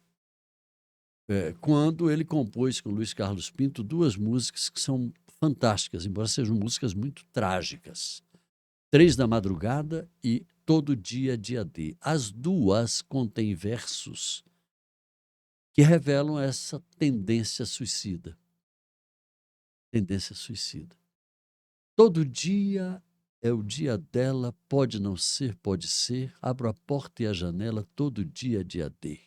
quando ele compôs com Luiz Carlos Pinto 2 músicas que são fantásticas, embora sejam músicas muito trágicas. 3 da Madrugada e Todo Dia, Dia D. As duas contêm versos que revelam essa tendência suicida. Tendência suicida. Todo dia é o dia dela, pode não ser, pode ser. Abro a porta e a janela, todo dia, dia D.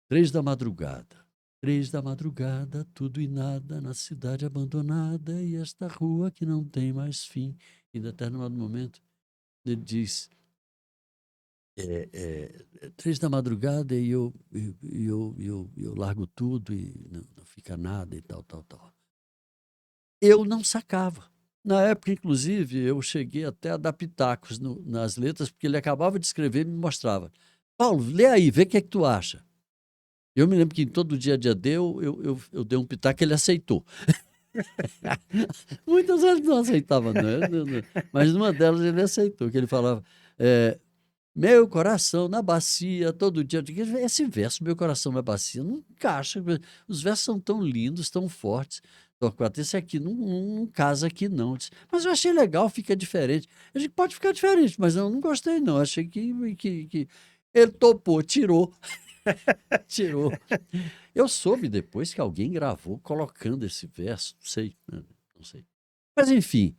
3 da madrugada. 3 da madrugada, tudo e nada, na cidade abandonada, e esta rua que não tem mais fim. Em determinado momento, ele diz, 3 da madrugada e eu largo tudo e não fica nada e tal. Eu não sacava. Na época, inclusive, eu cheguei até a dar pitacos nas letras, porque ele acabava de escrever e me mostrava. Paulo, lê aí, vê o que é que tu acha. Eu me lembro que em Todo Dia a Dia deu, eu dei um pitaco e ele aceitou. Muitas vezes não aceitava, não. Mas numa delas ele aceitou, que ele falava, meu coração na bacia, todo dia. Eu digo, esse verso, meu coração na bacia, não encaixa. Os versos são tão lindos, tão fortes. Torquato, esse aqui não casa aqui, não. Eu disse, mas eu achei legal, fica diferente. Eu digo, pode ficar diferente, mas eu não gostei, não. Achei que ele topou, tirou. Tirou. Eu soube depois que alguém gravou colocando esse verso, não sei. Mas, enfim,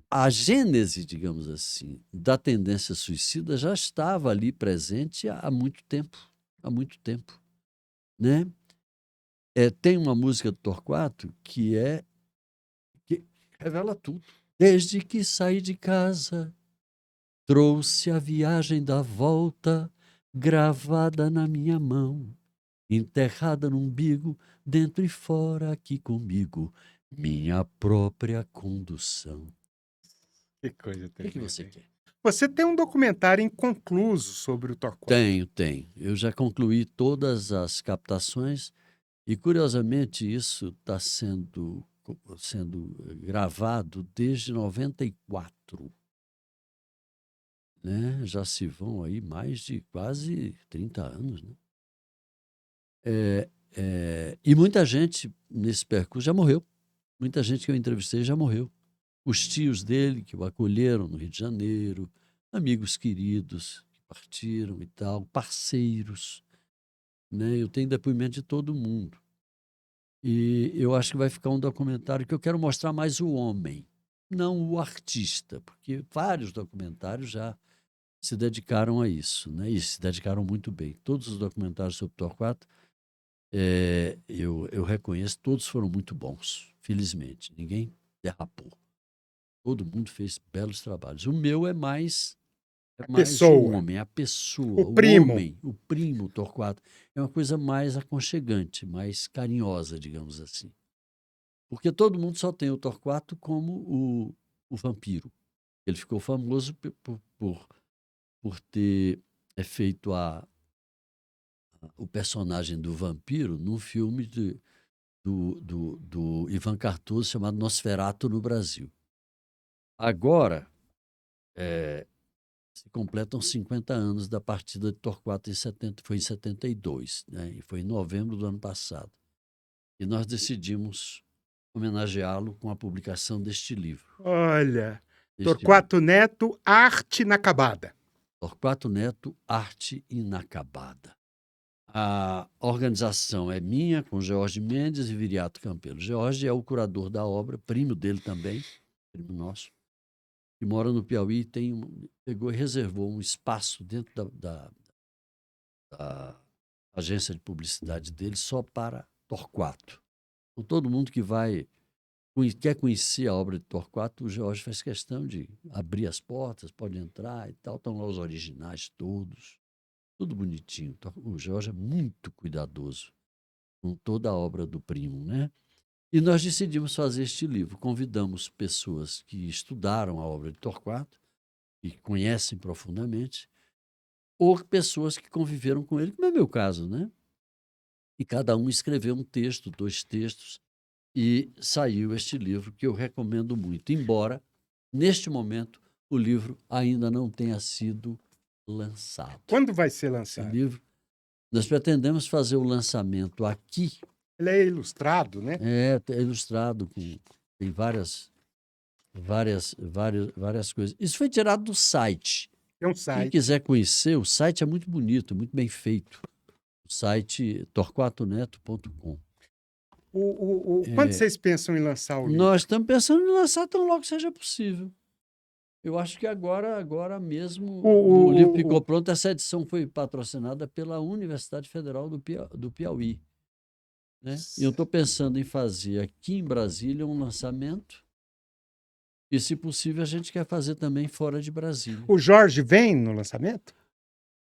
a gênese, digamos assim, da tendência suicida já estava ali presente há muito tempo, né? Tem uma música do Torquato que revela tudo. Desde que saí de casa, trouxe a viagem da volta gravada na minha mão, enterrada no umbigo, dentro e fora aqui comigo, minha própria condução. Que coisa O que terrível. você quer? Você tem um documentário inconcluso sobre o Torquato. Tenho. Eu já concluí todas as captações e, curiosamente, isso está sendo sendo gravado desde 94. Né? Já se vão aí mais de quase 30 anos. Né? E muita gente nesse percurso já morreu. Muita gente que eu entrevistei já morreu. Os tios dele que o acolheram no Rio de Janeiro, amigos queridos que partiram e tal, parceiros. Né? Eu tenho depoimento de todo mundo. E eu acho que vai ficar um documentário que eu quero mostrar mais o homem, não o artista, porque vários documentários já se dedicaram a isso, né? E se dedicaram muito bem. Todos os documentários sobre Torquato, eu reconheço, todos foram muito bons, felizmente. Ninguém derrapou. Todo mundo fez belos trabalhos. O meu é mais o Pessoa, homem, a pessoa, o o primo. homem, o primo Torquato. É uma coisa mais aconchegante, mais carinhosa, digamos assim. Porque todo mundo só tem o Torquato como o vampiro. Ele ficou famoso por ter feito o personagem do vampiro num filme do Ivan Cardoso chamado Nosferatu no Brasil. Agora, se completam 50 anos da partida de Torquato foi em 72, né? E foi em novembro do ano passado. E nós decidimos homenageá-lo com a publicação deste livro. Olha, Torquato Neto, Arte Inacabada. Torquato Neto, Arte Inacabada. A organização é minha, com Jorge Mendes e Viriato Campelo. Jorge é o curador da obra, primo dele também, primo nosso, que mora no Piauí, pegou e reservou um espaço dentro da agência de publicidade dele só para Torquato. Então, todo mundo que quer conhecer a obra de Torquato, o Jorge faz questão de abrir as portas, pode entrar e tal. Estão lá os originais todos, tudo bonitinho. O Jorge é muito cuidadoso com toda a obra do primo, né? E nós decidimos fazer este livro. Convidamos pessoas que estudaram a obra de Torquato, que conhecem profundamente, ou pessoas que conviveram com ele, como é meu caso, né? E cada um escreveu um texto, 2 textos, e saiu este livro que eu recomendo muito, embora, neste momento, o livro ainda não tenha sido lançado. Quando vai ser O lançado? livro, nós pretendemos fazer o lançamento aqui. Ele é ilustrado, né? É ilustrado, tem várias coisas. Isso foi tirado do site. Tem um Quem site. quiser conhecer, o site é muito bonito, muito bem feito. O site torquatoneto.com. Quando vocês pensam em lançar o livro? Nós estamos pensando em lançar tão logo seja possível. Eu acho que agora mesmo o livro ficou pronto. Essa edição foi patrocinada pela Universidade Federal do Piauí. Né? E eu estou pensando em fazer aqui em Brasília um lançamento. E, se possível, a gente quer fazer também fora de Brasília. O Jorge vem no lançamento?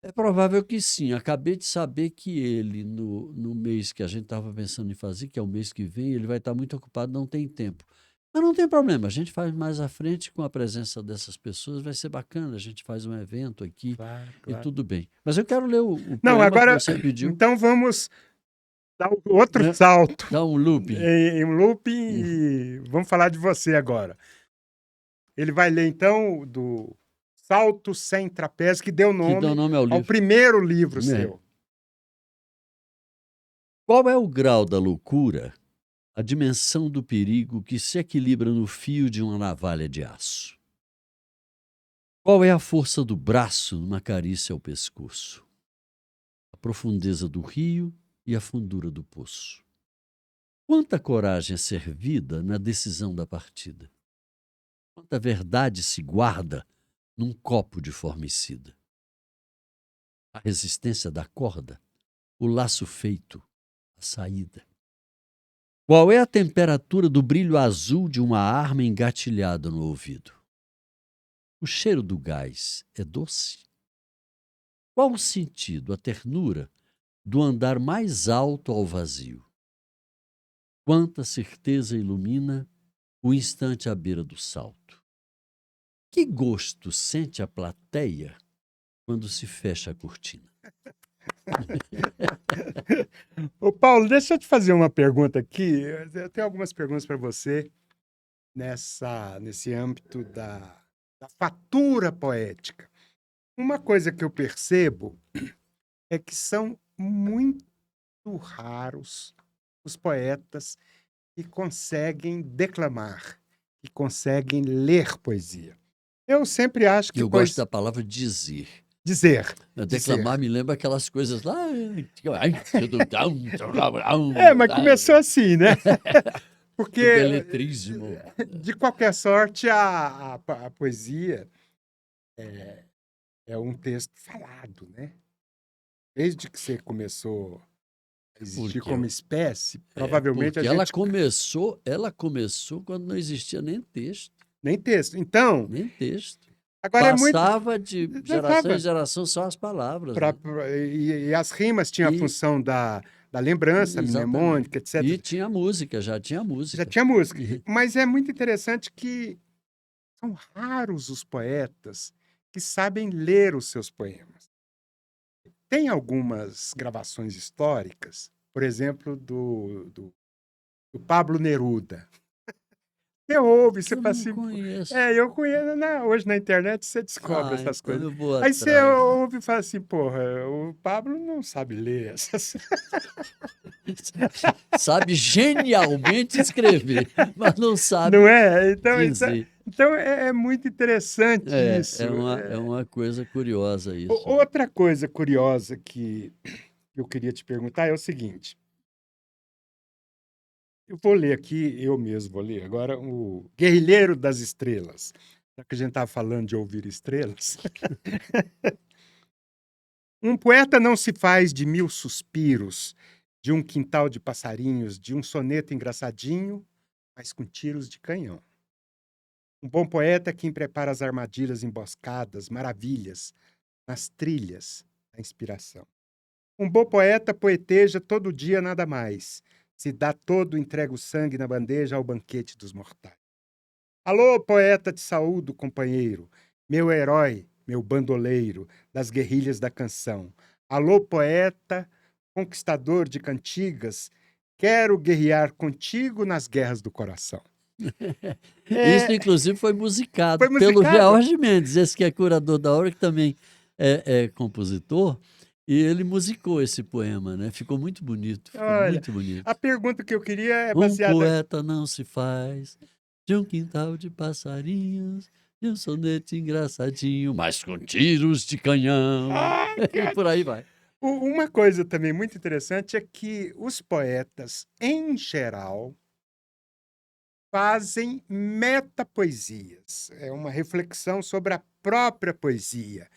É provável que sim. Acabei de saber que ele, no mês que a gente estava pensando em fazer, que é o mês que vem, ele vai estar muito ocupado, não tem tempo. Mas não tem problema, a gente faz mais à frente com a presença dessas pessoas, vai ser bacana, a gente faz um evento aqui e tudo bem. Mas eu quero ler o Não, agora, que você pediu. Então vamos dar outro salto. Dá um looping. Em um looping e vamos falar de você agora. Ele vai ler, então, do Salto Sem Trapézio, que deu nome ao primeiro livro seu. Qual é o grau da loucura, a dimensão do perigo que se equilibra no fio de uma navalha de aço? Qual é a força do braço numa carícia ao pescoço? A profundeza do rio e a fundura do poço. Quanta coragem é servida na decisão da partida? Quanta verdade se guarda num copo de formicida? A resistência da corda, o laço feito, a saída. Qual é a temperatura do brilho azul de uma arma engatilhada no ouvido? O cheiro do gás é doce? Qual o sentido, a ternura do andar mais alto ao vazio? Quanta certeza ilumina o instante à beira do salto? Que gosto sente a plateia quando se fecha a cortina? Ô, Paulo, deixa eu te fazer uma pergunta aqui. Eu tenho algumas perguntas para você nesse âmbito da fatura poética. Uma coisa que eu percebo é que são muito raros os poetas que conseguem declamar, que conseguem ler poesia. Eu sempre acho que Eu gosto da palavra dizer. dizer. Declamar me lembra aquelas coisas lá. Mas começou assim, né? Do Porque, beletrismo. de qualquer sorte, a poesia é um texto falado, né? Desde que você começou a existir Porque, como espécie, provavelmente a porque gente ela começou quando não existia nem texto. nem texto. Então, Nem texto. agora é muito. Passava de Já geração tava. em geração só as palavras. Né? E as rimas tinham a E- função da lembrança Exatamente. mnemônica, etc. E tinha música, já tinha Já música. tinha música. Mas é muito interessante que são raros os poetas que sabem ler os seus poemas. Tem algumas gravações históricas, por exemplo, do Pablo Neruda. Você ouve, você Eu fala não assim, conheço. eu conheço, hoje na internet você descobre Ah, essas então coisas. eu vou Aí você atrás. ouve e fala assim, porra, o Pablo não sabe ler essas. Sabe genialmente escrever, mas não sabe Não é? dizer. Então é muito interessante isso. É uma coisa curiosa isso. Outra coisa curiosa que eu queria te perguntar é o seguinte. Eu vou ler aqui, eu mesmo vou ler agora, o Guerrilheiro das Estrelas. Já que a gente estava falando de ouvir estrelas. Um poeta não se faz de 1000 suspiros, de um quintal de passarinhos, de um soneto engraçadinho, mas com tiros de canhão. Um bom poeta é quem prepara as armadilhas emboscadas, maravilhas, nas trilhas da inspiração. Um bom poeta poeteja todo dia nada mais. Se dá todo, entrega o sangue na bandeja ao banquete dos mortais. Alô, poeta, te saúdo, companheiro, meu herói, meu bandoleiro das guerrilhas da canção. Alô, poeta, conquistador de cantigas, quero guerrear contigo nas guerras do coração. Isso, É, inclusive, foi musicado foi pelo musicado? George Mendes, esse que é curador da obra, que também é compositor, e ele musicou esse poema, né? Ficou muito bonito, ficou Olha, muito bonito. a pergunta que eu queria é Um baseada. poeta não se faz de um quintal de passarinhos, de um soneto engraçadinho, mas com tiros de canhão. Ah, E cara! por aí vai. Uma coisa também muito interessante é que os poetas, em geral, fazem metapoesias. É uma reflexão sobre a própria poesia.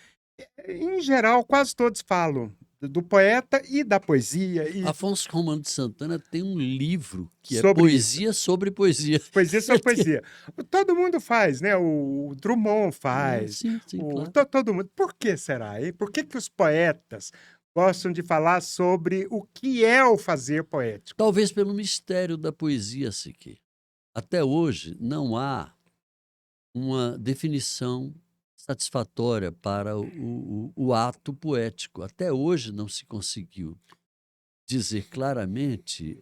Em geral, quase todos falam do poeta e da poesia, e Afonso Romano de Santana tem um livro que é sobre isso. poesia sobre poesia. Poesia sobre poesia. Todo mundo faz, né? O Drummond faz, Sim, sim, claro. todo mundo. Por que será, hein? Por que os poetas gostam de falar sobre o que é o fazer poético? Talvez pelo mistério da poesia, Siqueira. Até hoje não há uma definição satisfatória para o ato poético. Até hoje não se conseguiu dizer claramente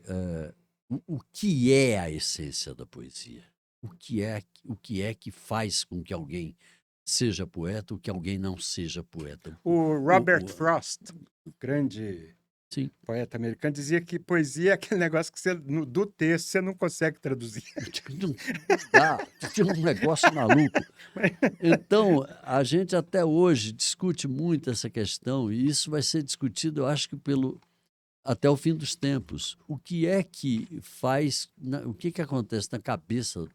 o que é a essência da poesia. O que é que faz com que alguém seja poeta ou que alguém não seja poeta. O Robert O- Frost, grande sim. poeta americano, dizia que poesia é aquele negócio que do texto você não consegue traduzir. Não dá, tinha um negócio maluco. Então, a gente até hoje discute muito essa questão, e isso vai ser discutido, eu acho que até o fim dos tempos. O que é que faz, o que acontece na cabeça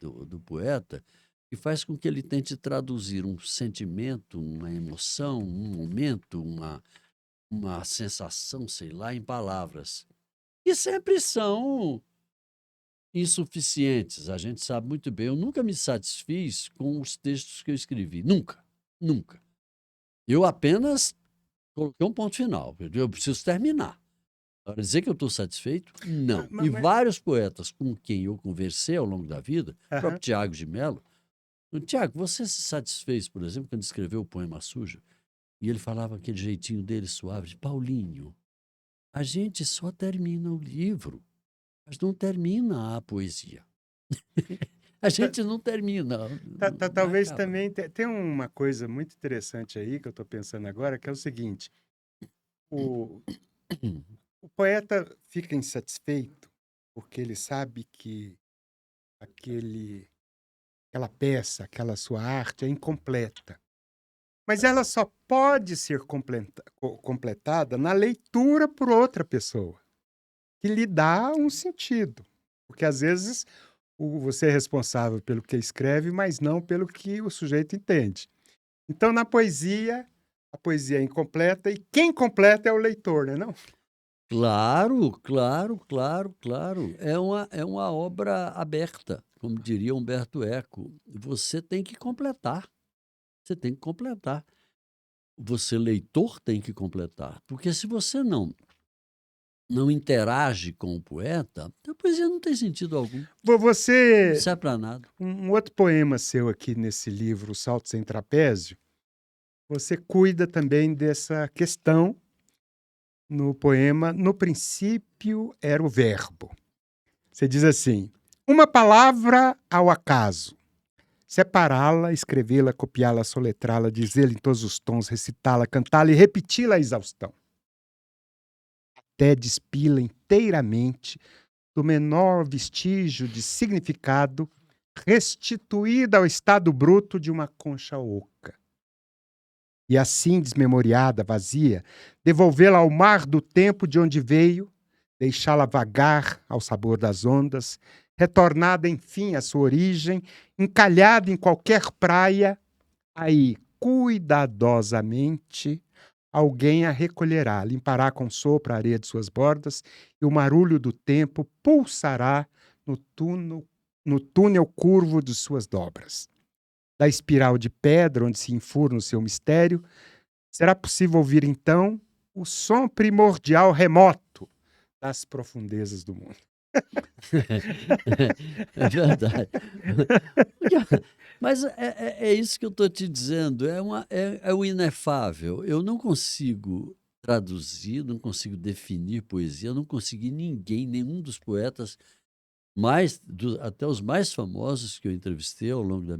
do poeta que faz com que ele tente traduzir um sentimento, uma emoção, um momento, uma sensação, sei lá, em palavras. E sempre são insuficientes, a gente sabe muito bem. Eu nunca me satisfiz com os textos que eu escrevi. Nunca. Nunca. Eu apenas coloquei um ponto final. Eu preciso terminar. Agora, dizer que eu estou satisfeito? Não. E Mas- vários poetas com quem eu conversei ao longo da vida, o Aham. próprio Tiago de Mello, Tiago, você se satisfez, por exemplo, quando escreveu o poema Suja? E ele falava aquele jeitinho dele suave, de Paulinho, a gente só termina o livro, mas não termina a poesia. A gente não termina, não Talvez acaba. também tem uma coisa muito interessante aí que eu estou pensando agora, que é o seguinte: o, o poeta fica insatisfeito porque ele sabe que aquela peça, aquela sua arte é incompleta. Mas ela só pode ser completada na leitura por outra pessoa, que lhe dá um sentido. Porque às vezes você é responsável pelo que escreve, mas não pelo que o sujeito entende. Então, na poesia, a poesia é incompleta e quem completa é o leitor, né, não? Claro, claro, claro, claro. É uma obra aberta, como diria Humberto Eco. Você tem que completar. Você tem que completar. Você, leitor, tem que completar. Porque se você não interage com o poeta, a poesia não tem sentido algum. Não Você, serve para nada. um outro poema seu aqui nesse livro, Salto Sem Trapézio, você cuida também dessa questão no poema No princípio era o verbo. Você diz assim: uma palavra ao acaso, separá-la, escrevê-la, copiá-la, soletrá-la, dizê-la em todos os tons, recitá-la, cantá-la e repeti-la à exaustão, até despi-la inteiramente do menor vestígio de significado, restituída ao estado bruto de uma concha oca. E assim, desmemoriada, vazia, devolvê-la ao mar do tempo de onde veio, deixá-la vagar ao sabor das ondas, retornada, enfim, à sua origem, encalhada em qualquer praia, aí, cuidadosamente, alguém a recolherá, limpará com sopro a areia de suas bordas, e o marulho do tempo pulsará no túnel curvo de suas dobras. Da espiral de pedra onde se enfurna o seu mistério, será possível ouvir então o som primordial remoto das profundezas do mundo. É verdade. Mas é isso que eu estou te dizendo, é o inefável. Eu não consigo traduzir, não consigo definir poesia, eu não consegui ninguém, nenhum dos poetas, até os mais famosos que eu entrevistei ao longo da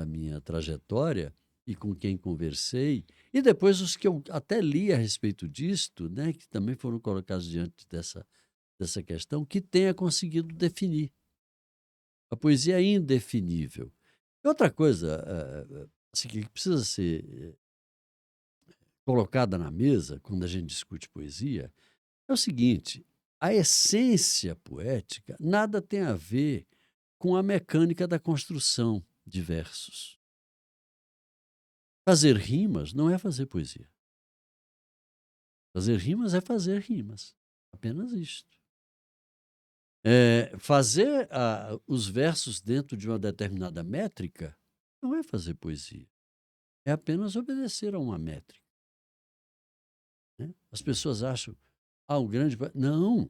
minha trajetória e com quem conversei, e depois os que eu até li a respeito disto, né, que também foram colocados diante dessa questão, que tenha conseguido definir. A poesia é indefinível. E outra coisa, assim, que precisa ser colocada na mesa quando a gente discute poesia é o seguinte: a essência poética nada tem a ver com a mecânica da construção de versos. Fazer rimas não é fazer poesia. Fazer rimas é fazer rimas. Apenas isto. Fazer os versos dentro de uma determinada métrica não é fazer poesia. É apenas obedecer a uma métrica. Né? As pessoas acham, o grande. Não.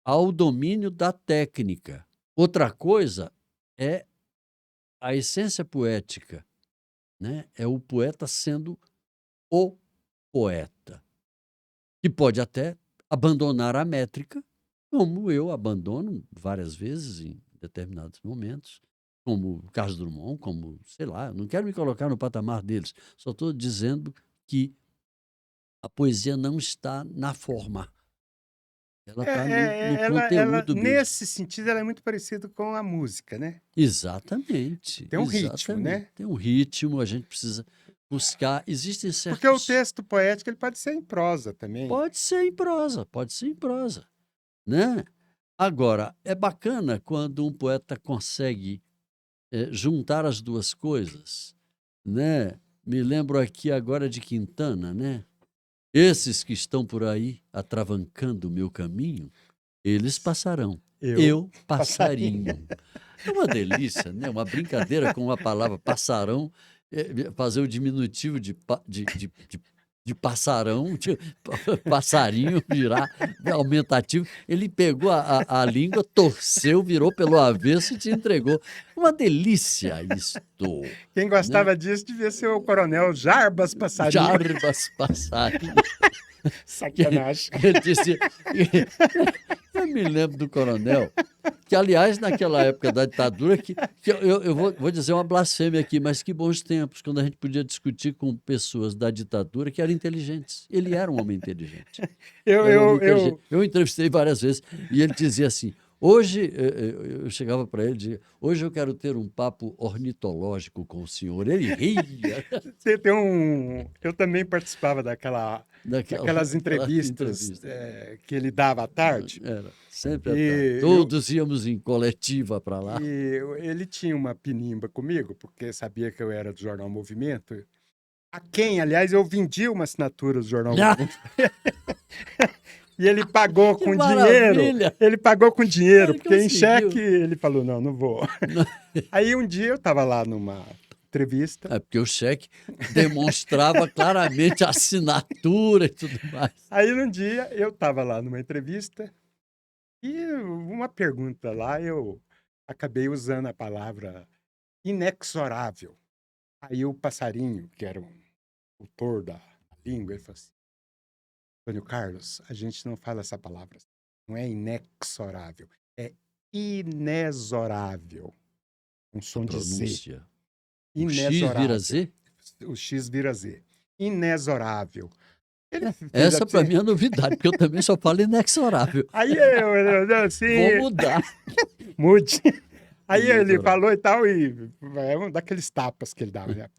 Há o domínio da técnica. Outra coisa é a essência poética. Né? É o poeta sendo o poeta. Que pode até abandonar a métrica, como eu abandono várias vezes em determinados momentos, como Carlos Drummond, como, sei lá, não quero me colocar no patamar deles, só estou dizendo que a poesia não está na forma, ela está no Ela, conteúdo mesmo. nesse sentido, ela é muito parecida com a música, né? Exatamente, Tem um ritmo, exatamente. né? Tem um ritmo, a gente precisa buscar. Existem Porque o certos. texto poético ele pode ser em prosa também. Pode ser em prosa, né? Agora, é bacana quando um poeta consegue juntar as duas coisas, né? Me lembro aqui agora de Quintana, né? Esses que estão por aí atravancando o meu caminho, eles passarão. Eu, Eu passarinho. passarinho. É uma delícia, né? Uma brincadeira com a palavra passarão, fazer o diminutivo de de passarão, de passarinho virar aumentativo. Ele pegou a língua, torceu, virou pelo avesso e te entregou. Uma delícia isto, Quem né? gostava disso devia ser o coronel Jarbas Passarinho. Jarbas passarinho. Sacanagem. Ele disse, eu me lembro do coronel, que aliás naquela época da ditadura, que eu vou dizer uma blasfêmia aqui, mas que bons tempos, quando a gente podia discutir com pessoas da ditadura que eram inteligentes. Ele era um homem inteligente. Era um homem inteligente. Eu entrevistei várias vezes e ele dizia assim, hoje, eu chegava para ele e dizia, hoje eu quero ter um papo ornitológico com o senhor. Ele ria. Eu também participava daquelas entrevistas que ele dava à tarde. Era, sempre à tarde. Todos íamos em coletiva para lá. E ele tinha uma pinimba comigo, porque sabia que eu era do Jornal Movimento. A quem, aliás, eu vendia uma assinatura do Jornal Movimento. E ele pagou com dinheiro. Ele pagou com dinheiro, porque em cheque ele falou, não vou. Aí um dia eu estava lá numa entrevista. É porque o cheque demonstrava claramente a assinatura e tudo mais. Aí um dia eu estava lá numa entrevista e uma pergunta lá eu acabei usando a palavra inexorável. Aí o passarinho, que era um autor da língua, ele falou assim, Antônio Carlos, a gente não fala essa palavra. Não é inexorável, é inexorável. Um som de Z. O X vira Z? O X vira Z. Inexorável. Essa para mim é novidade, porque eu também só falo inexorável. Aí eu assim... Vou mudar. Mude. Aí ele falou e tal, e é um daqueles tapas que ele dava. Né?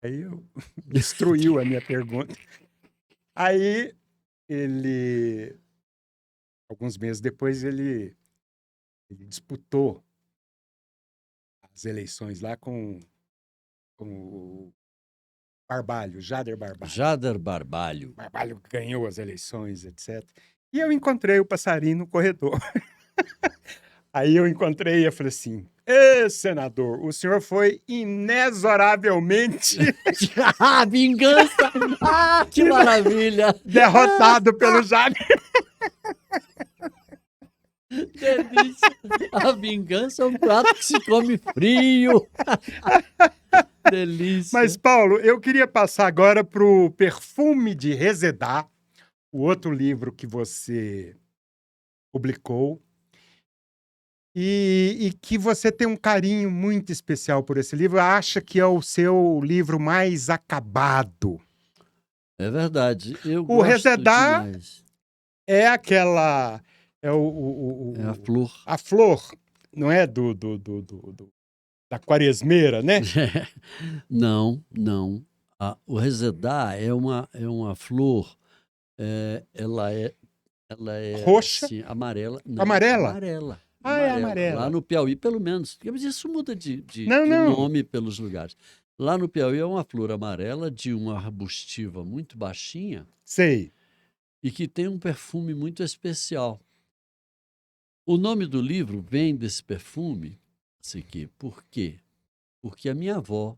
Aí eu destruiu a minha pergunta. Aí alguns meses depois, ele disputou as eleições lá com o Barbalho, Jader Barbalho. Jader Barbalho. Barbalho ganhou as eleições, etc. E eu encontrei o passarinho no corredor. Aí eu encontrei e eu falei assim, senador, o senhor foi inexoravelmente... Vingança! Que maravilha! Derrotado pelo Jader. Delícia! A vingança é um prato que se come frio. Delícia! Mas, Paulo, eu queria passar agora para o Perfume de Resedá, o outro livro que você publicou, e que você tem um carinho muito especial por esse livro, acha que é o seu livro mais acabado. É verdade. O Resedá é aquela... É a flor. A flor, não é? Da quaresmeira, né? Não. O Resedá é uma flor, ela é roxa? Assim, amarela. Não, amarela? Amarela. É amarela. Lá no Piauí, pelo menos. Isso muda de nome pelos lugares. Lá no Piauí é uma flor amarela de uma arbustiva muito baixinha. Sei. E que tem um perfume muito especial. O nome do livro vem desse perfume, assim, por quê? Porque a minha avó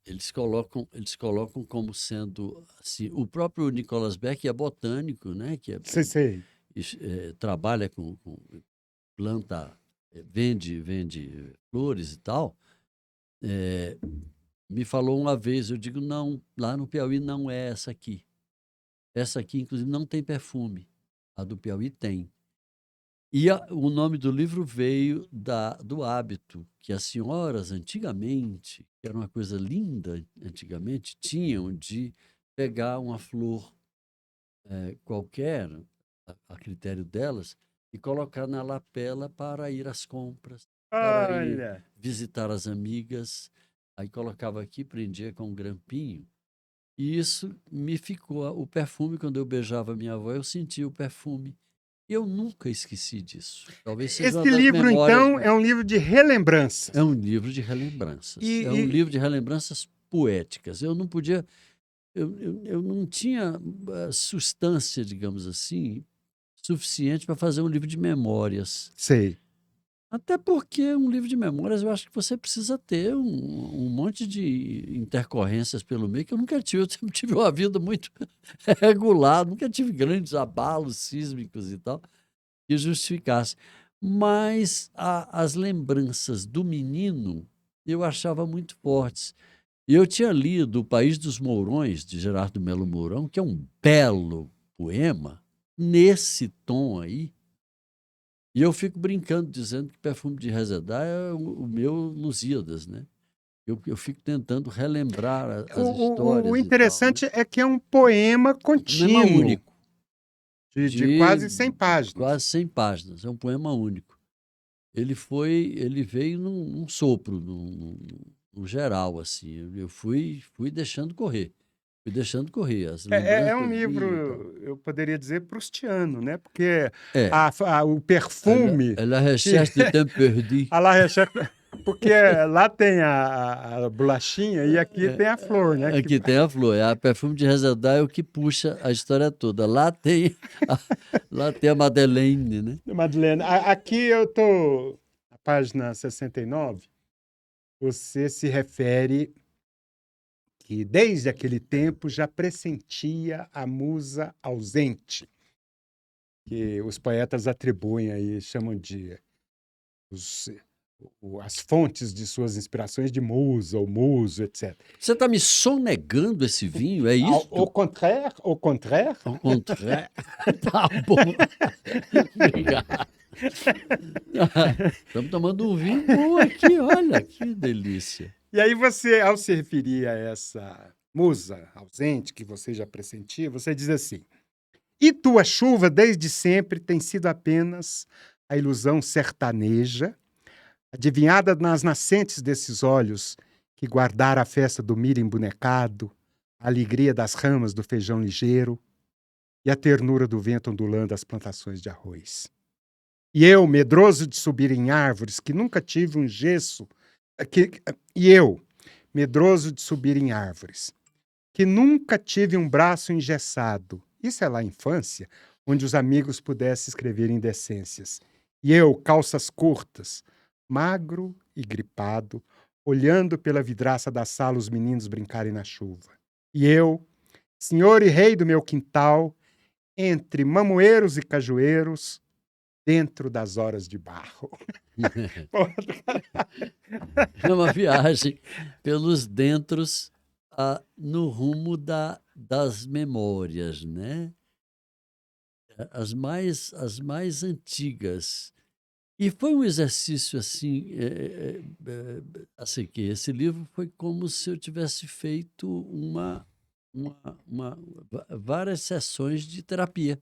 eles colocam como sendo assim, o próprio Nicolas Beck é botânico, né? Que sei. Trabalha com planta, vende flores e tal. Me falou uma vez, eu digo, não, lá no Piauí não é essa aqui. Essa aqui, inclusive, não tem perfume. A do Piauí tem. E o nome do livro veio do hábito que as senhoras antigamente, que era uma coisa linda antigamente, tinham de pegar uma flor qualquer, a critério delas, e colocar na lapela para ir às compras, para ir visitar as amigas. Aí colocava aqui, prendia com um grampinho. E isso me ficou. O perfume, quando eu beijava minha avó, eu sentia o perfume. Eu nunca esqueci disso. Talvez seja Esse livro, então, é um livro de relembranças. É um livro de relembranças. É um livro de relembranças poéticas. Eu não podia... Eu não tinha substância, digamos assim, suficiente para fazer um livro de memórias. Sei. Até porque um livro de memórias eu acho que você precisa ter um monte de intercorrências pelo meio que eu nunca tive. Eu sempre tive uma vida muito regular, nunca tive grandes abalos sísmicos e tal que justificasse. Mas as lembranças do menino eu achava muito fortes. E eu tinha lido O País dos Mourões, de Gerardo Melo Mourão, que é um belo poema, nesse tom aí. E eu fico brincando, dizendo que Perfume de Resedar é o meu Lusíadas, né? Eu fico tentando relembrar as O histórias e tal, né? interessante é que é um poema Um poema contínuo, único, de de quase 100 páginas. quase 100 páginas. É um poema único. Ele veio num sopro, num geral, assim. Eu fui deixando correr. Fui deixando correr. As É um lembranças vinham e tal. livro, eu poderia dizer, prustiano, né? Porque É, o à perfume à la que recherche du temps perdu. a La Recherche, porque lá tem a bolachinha e aqui tem a flor, né? Aqui tem a flor. A Perfume de Resedar é o que puxa a história toda. A, lá tem a Madeleine, né? Madeleine, aqui eu tô na página 69, você se refere que desde aquele tempo já pressentia a musa ausente, que os poetas atribuem aí, chamam de os, as fontes de suas inspirações de musa, ou muso, etc. Você está me sonegando esse vinho? É Au isto? contraire, au contraire, Ao contrário. Tá bom. Obrigado. Estamos tomando um vinho bom aqui, olha, que delícia. e aí você, ao se referir a essa musa ausente que você já pressentia, você diz assim: e tua chuva desde sempre tem sido apenas a ilusão sertaneja, adivinhada nas nascentes desses olhos que guardaram a festa do milho embonecado, a alegria das ramas do feijão ligeiro e a ternura do vento ondulando as plantações de arroz. E eu, medroso de subir em árvores, que nunca tive um gesso, e eu, medroso de subir em árvores, que nunca tive um braço engessado. Isso é lá a infância, onde os amigos pudessem escrever indecências. E eu, calças curtas, magro e gripado, olhando pela vidraça da sala os meninos brincarem na chuva. E eu, senhor e rei do meu quintal, entre mamoeiros e cajueiros, dentro das horas de barro. É uma viagem pelos dentros no rumo das memórias, né? As mais antigas. E foi um exercício assim, assim que esse livro foi como se eu tivesse feito várias sessões de terapia.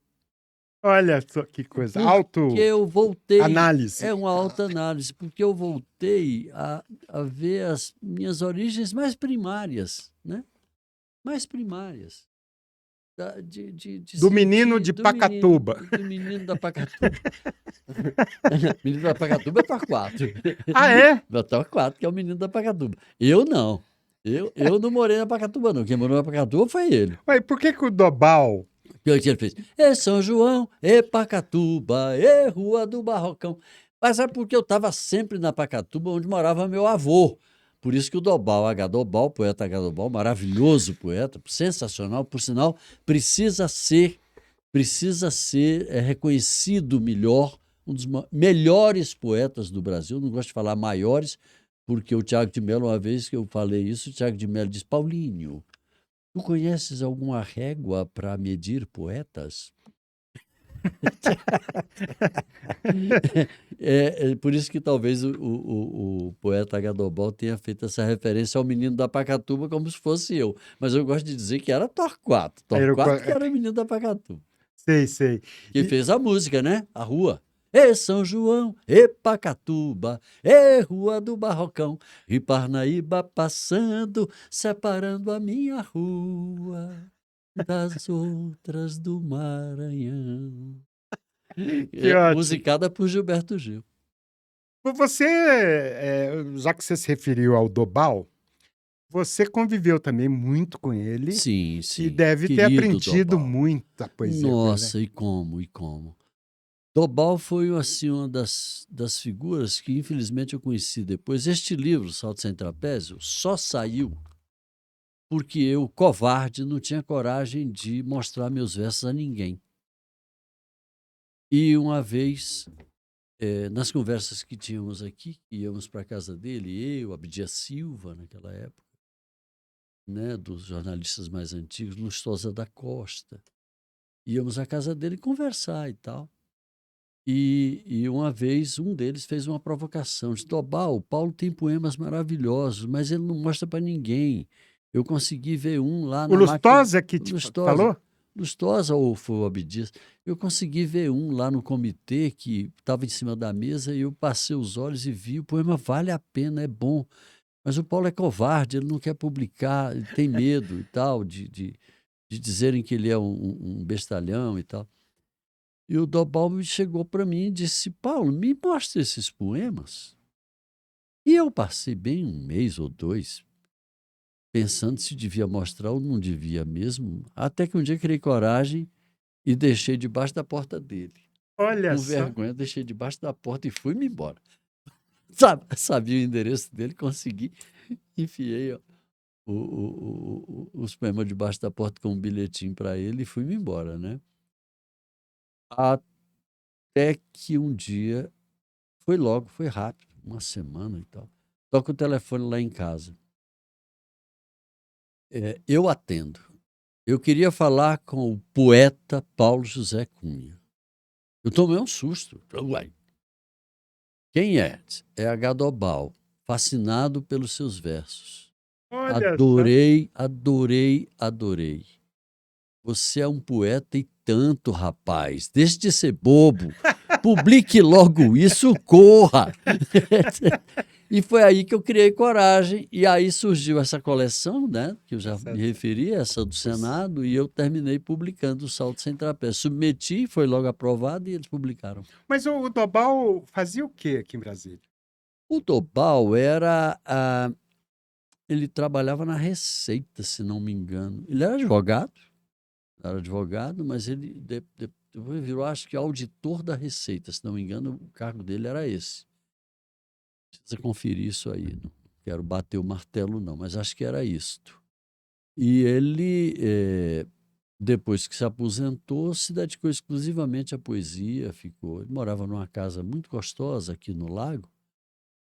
Olha só que coisa. Porque eu voltei, Autoanálise. é uma autoanálise, porque eu voltei a ver as minhas origens mais primárias, né? Mais primárias. De Do menino sentir de Pacatuba. do menino da Pacatuba. Menino da Pacatuba é Torquato. Ah, é? É Torquato, que é o menino da Pacatuba. Eu não. Eu não morei na Pacatuba, não. Quem morou na Pacatuba foi ele. Ué, por que o Dobal... Que ele fez. É São João, é Pacatuba, é Rua do Barrocão. Mas é porque eu estava sempre na Pacatuba, onde morava meu avô. Por isso que o Dobal, H. Dobal, poeta H. Dobal, maravilhoso poeta, sensacional, por sinal, precisa ser reconhecido melhor, um dos melhores poetas do Brasil. Não gosto de falar maiores, porque o Tiago de Mello, uma vez que eu falei isso, o Tiago de Mello disse: Paulinho, tu conheces alguma régua para medir poetas? É por isso que talvez o poeta H. Dobal tenha feito essa referência ao menino da Pacatuba como se fosse eu. Mas eu gosto de dizer que era Torquato. Torquato que era o menino da Pacatuba. Sei, sei. Que fez a música, né? A rua. E São João, e Pacatuba, e Rua do Barrocão, e Parnaíba passando, separando a minha rua das outras do Maranhão. Que ótimo. Musicada por Gilberto Gil. Você, já que você se referiu ao Dobal, você conviveu também muito com ele Sim, e sim. deve ter Querido aprendido Dobal. muita poesia com ele, né? Nossa, e como, e como. Dobal foi assim, uma das figuras que, infelizmente, eu conheci depois. Este livro, Salto Sem Trapézio, só saiu porque eu, covarde, não tinha coragem de mostrar meus versos a ninguém. E uma vez, nas conversas que tínhamos aqui, íamos para a casa dele, eu, Abdias Silva, naquela época, né, dos jornalistas mais antigos, Lustosa da Costa, íamos à casa dele conversar e tal. E uma vez um deles fez uma provocação, disse: Dobal, o Paulo tem poemas maravilhosos, mas ele não mostra para ninguém. Eu consegui ver um lá O na máquina. Lustosa que te falou? Lustosa ou foi o Abdias? Eu consegui ver um lá no comitê que estava em cima da mesa e eu passei os olhos e vi, o poema vale a pena, é bom. Mas o Paulo é covarde, ele não quer publicar, ele tem medo e tal, de dizerem que ele é um bestalhão e tal. E o Dobal chegou para mim e disse: Paulo, me mostra esses poemas. E eu passei bem 1 mês ou 2 pensando se devia mostrar ou não devia mesmo, até que um dia criei coragem e deixei debaixo da porta dele. Olha Com só. vergonha, deixei debaixo da porta e fui-me embora. Sabia o endereço dele, consegui, enfiei ó, os poemas debaixo da porta com um bilhetinho para ele e fui-me embora, né? Até que um dia, foi rápido, 1 semana e tal. Toca o telefone lá em casa. Eu atendo. Eu queria falar com o poeta Paulo José Cunha. Eu tomei um susto. Uai, quem é? É H. Dobal, fascinado pelos seus versos. Olha só. Adorei, adorei, adorei. Você é um poeta e tanto, rapaz. Deixe de ser bobo. Publique logo isso, corra. E foi aí que eu criei coragem. E aí surgiu essa coleção, né? Que eu já me referi, essa do Senado, e eu terminei publicando o Salto Sem Trapézio. Submeti, foi logo aprovado e eles publicaram. Mas o Dobal fazia o quê aqui em Brasília? O Dobal ele trabalhava na Receita, se não me engano. Ele era advogado, mas ele depois virou, acho que, auditor da Receita, se não me engano, o cargo dele era esse. Precisa conferir isso aí, não quero bater o martelo não, mas acho que era isto. E ele, depois que se aposentou, se dedicou exclusivamente à poesia, ele morava numa casa muito gostosa aqui no Lago,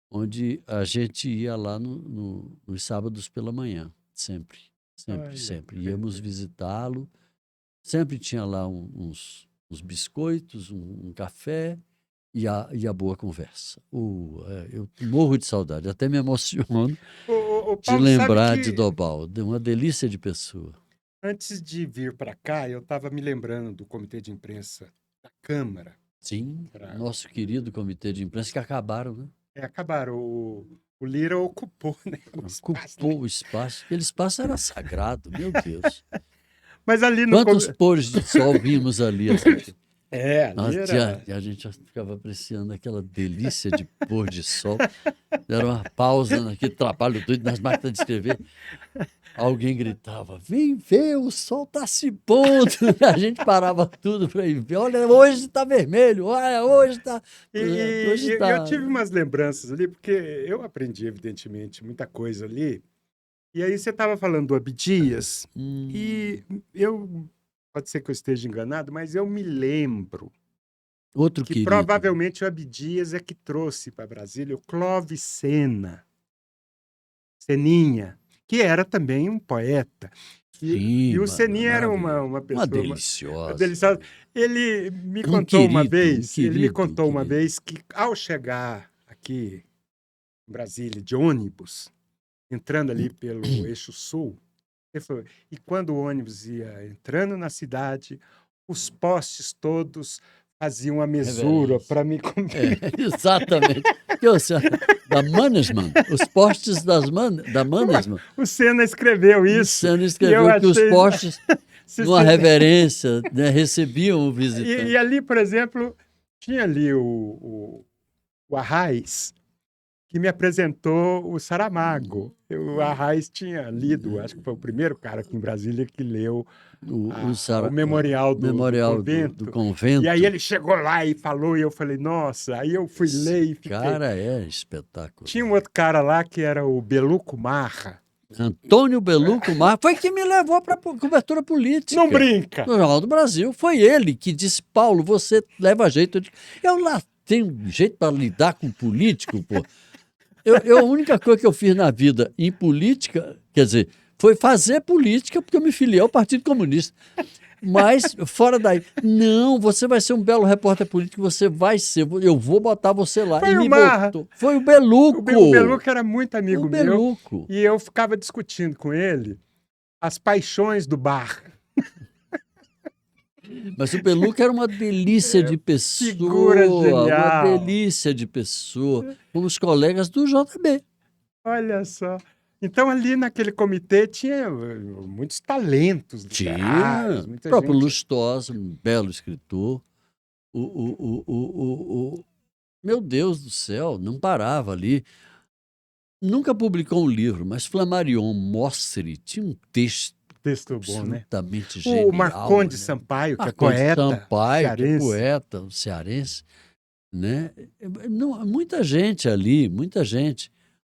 onde a gente ia lá nos sábados pela manhã, sempre, sempre, Olha, sempre. Íamos visitá-lo, sempre tinha lá uns biscoitos, um café e a boa conversa. Eu morro de saudade, até me emociono o de Paulo, sabe lembrar de que Dobal, de uma delícia de pessoa. antes de vir para cá, eu estava me lembrando do comitê de imprensa da Câmara. Sim, Era- nosso querido comitê de imprensa que acabaram, né? acabaram. O Lira ocupou, né, o espaço. Ocupou o espaço. Aquele espaço era sagrado, meu Deus. Mas ali no Quantos pôres de sol vimos ali? Assim, ali era. a gente já ficava apreciando aquela delícia de pôr de sol. Era uma pausa naquele trabalho doido nas máquinas de escrever. Alguém gritava: vem ver, o sol está se pondo. A gente parava tudo para ir ver. Olha, hoje está vermelho, olha, hoje está. Eu tive umas lembranças ali, porque eu aprendi, evidentemente, muita coisa ali. E aí você estava falando do Abdias, e pode ser que eu esteja enganado, mas eu me lembro Outro que querido. provavelmente o Abdias é que trouxe para Brasília o Clóvis Seninha, que era também um poeta. E o Seninha era uma pessoa deliciosa. Ele me contou uma vez que ao chegar aqui em Brasília de ônibus, entrando ali pelo Eixo Sul, ele falou, e quando o ônibus ia entrando na cidade, os postes todos faziam a mesura para me comer. Exatamente. Da Mannesmann, os postes da Mannesmann. O Senna escreveu isso. O Senna escreveu que os postes, numa reverência, né, recebiam o visitante. E ali, por exemplo, tinha ali o Arraiz, que me apresentou o Saramago. O Arraes tinha lido, acho que foi o primeiro cara aqui em Brasília que leu o memorial do convento. do convento. E aí ele chegou lá e falou, e eu falei, nossa, aí eu fui ler e fiquei... cara é espetáculo. Tinha um outro cara lá que era o Beluco Marra. Antônio Beluco Marra foi quem me levou para cobertura política. Não brinca! No Jornal do Brasil. Foi ele que disse, Paulo, você leva jeito. Eu lá tenho jeito para lidar com político, pô. A única coisa que eu fiz na vida em política, quer dizer, foi fazer política porque eu me filiei ao Partido Comunista. Mas, fora daí, não, você vai ser um belo repórter político, você vai ser, eu vou botar você lá. Foi e o me Marra. botou. Foi o Beluco. O Beluco era muito amigo O meu. Beluco. E eu ficava discutindo com ele as paixões do bar. Mas o Beluco era uma delícia de pessoa. Figura genial. Uma delícia de pessoa. Com os colegas do JB. Olha só. Então, ali naquele comitê tinha muitos talentos literários. O Muita próprio gente... Lustosa, um belo escritor. Meu Deus do céu, não parava ali. Nunca publicou um livro, mas Flammarion Mostri tinha um texto bom, né? absolutamente genial. O Marcondes né? Sampaio, que Marcondes é poeta Sampaio, cearense. que é poeta cearense. Né? Não, muita gente ali, muita gente.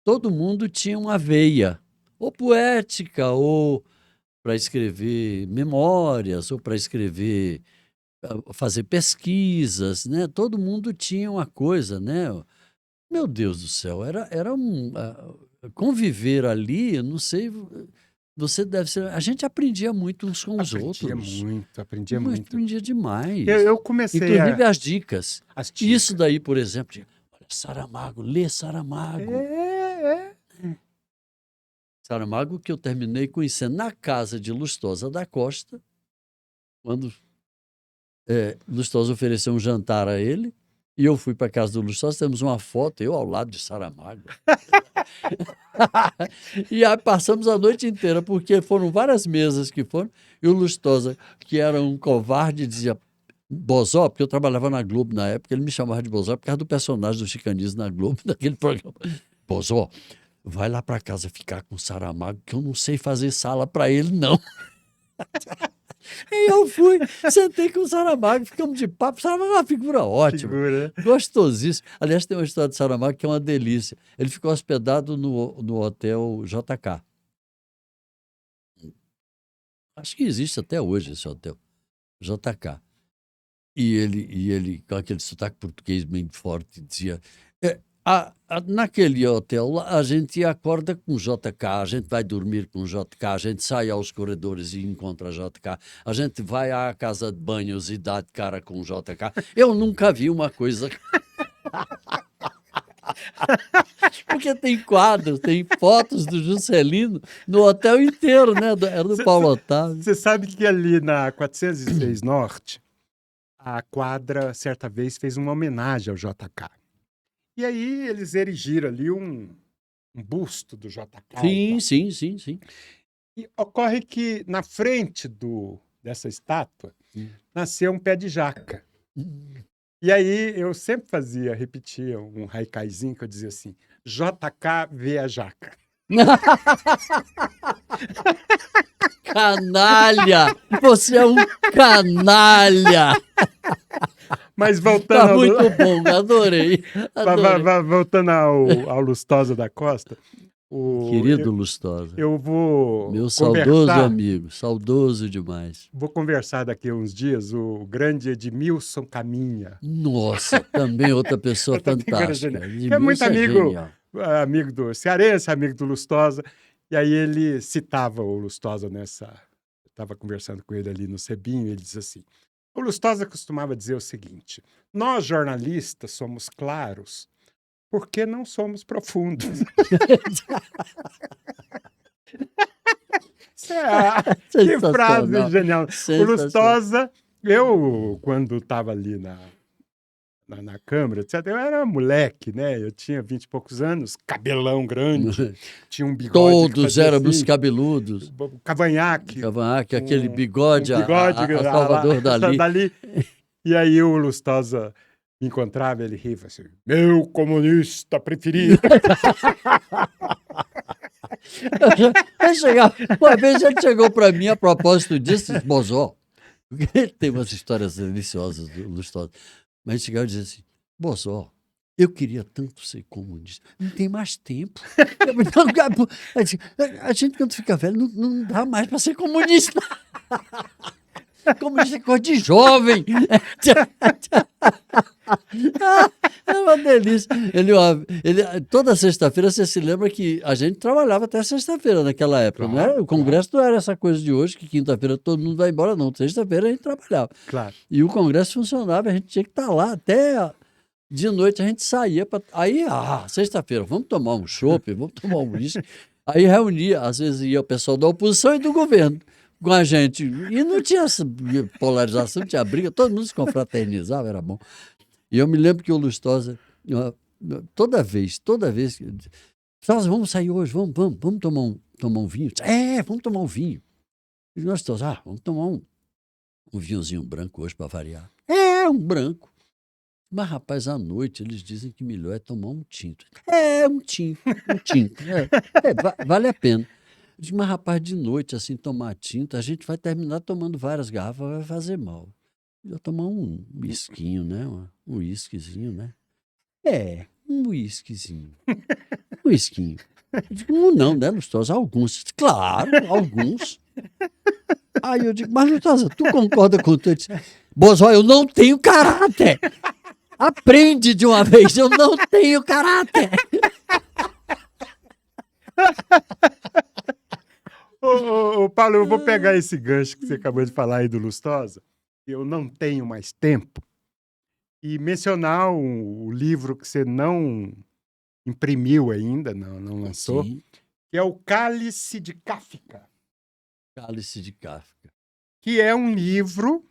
Todo mundo tinha uma veia, ou poética, ou para escrever memórias, ou para escrever, fazer pesquisas, né? Todo mundo tinha uma coisa, né? Meu Deus do céu, era conviver ali, eu não sei, você deve ser... A gente aprendia muito uns com os outros. Aprendia muito. Aprendia demais. Eu comecei inclusive as dicas. As dicas. Isso daí, por exemplo, olha, Saramago, lê Saramago. Saramago que eu terminei conhecendo na casa de Lustosa da Costa, quando Lustosa ofereceu um jantar a ele, e eu fui para a casa do Lustosa, temos uma foto, eu ao lado de Saramago. E aí passamos a noite inteira, porque foram várias mesas que foram, e o Lustosa, que era um covarde, dizia, Bozó, porque eu trabalhava na Globo na época, ele me chamava de Bozó por causa do personagem do Chicanismo na Globo, daquele programa. Bozó, vai lá para casa ficar com o Saramago, que eu não sei fazer sala para ele, não. E eu fui, sentei com o Saramago, ficamos de papo. O Saramago é uma figura ótima, gostosíssima. Aliás, tem uma história de Saramago que é uma delícia. Ele ficou hospedado no hotel JK. Acho que existe até hoje esse hotel, JK. E ele com aquele sotaque português bem forte, dizia... naquele hotel, a gente acorda com JK, a gente vai dormir com JK, a gente sai aos corredores e encontra JK, a gente vai à casa de banhos e dá de cara com JK. Eu nunca vi uma coisa... Porque tem quadros, tem fotos do Juscelino no hotel inteiro, né? Era do Paulo Otávio. Você sabe que ali na 406 Norte, a quadra, certa vez, fez uma homenagem ao JK. E aí eles erigiram ali um busto do JK. Sim. E ocorre que na frente dessa estátua nasceu um pé de jaca. E aí eu sempre repetia um haikaizinho que eu dizia assim, JK vê a jaca. Canalha! Você é um canalha! Mas voltando tá muito bom, adorei. Voltando ao Lustosa da Costa. Querido Lustosa. Eu vou meu saudoso amigo, saudoso demais. Vou conversar daqui a uns dias, o grande Edmilson Caminha. Nossa, também outra pessoa fantástica. Que é muito amigo do cearense, amigo do Lustosa. E aí ele citava o Lustosa nessa... Eu estava conversando com ele ali no Cebinho, ele diz assim, o Lustosa costumava dizer o seguinte, nós jornalistas somos claros porque não somos profundos. Que frase genial. O Lustosa, eu, quando estava ali na Câmara, etc., eu era moleque, né? Eu tinha 20 e poucos anos, cabelão grande, tinha um bigode. Todos éramos assim, cabeludos. Cavanhaque. Aquele bigode, a Salvador Dalí. E aí o Lustosa encontrava, ele ria assim, meu comunista preferido. Uma vez ele chegou para mim a propósito disso, disse, Bozó, ele tem umas histórias deliciosas, lustosas, mas ele chegava e dizia assim, Bozó, eu queria tanto ser comunista, não tem mais tempo. A gente quando fica velho não dá mais para ser comunista. Comunista é coisa de jovem. É uma delícia. Toda sexta-feira, você se lembra que a gente trabalhava até sexta-feira naquela época, Claro, não era? O claro. Congresso não era essa coisa de hoje, que quinta-feira todo mundo vai embora, não. Sexta-feira a gente trabalhava. Claro. E o Congresso funcionava, a gente tinha que estar lá até de noite, a gente saía para. Aí, sexta-feira, vamos tomar um chopp, vamos tomar um uísque. Aí reunia, às vezes ia o pessoal da oposição e do governo com a gente. E não tinha essa polarização, não tinha briga, todo mundo se confraternizava, era bom. E eu me lembro que o Lustosa, toda vez, Lustosa, vamos sair hoje, vamos tomar um vinho. Vamos tomar um vinho. E nós todos, vamos tomar um vinhozinho branco hoje para variar. Um branco. Mas, rapaz, à noite eles dizem que melhor é tomar um tinto. Um tinto. Vale a pena. Eu digo, mas, rapaz, de noite, assim, tomar tinto, a gente vai terminar tomando várias garrafas, vai fazer mal. Eu tomar um whiskinho, né? Um whiskyzinho, né? Um whiskyzinho. Um whiskinho. Eu digo, não, né, Lustosa? Alguns. Claro, alguns. Aí eu digo, mas, Lustosa, tu concorda com tudo? Bozó, eu não tenho caráter. Aprende de uma vez, eu não tenho caráter. Ô, Paulo, eu vou pegar esse gancho que você acabou de falar aí do Lustosa, eu não tenho mais tempo, e mencionar o livro que você não imprimiu ainda, não lançou, Sim. que é o Cálice de Kafka. Cálice de Kafka. Que é um livro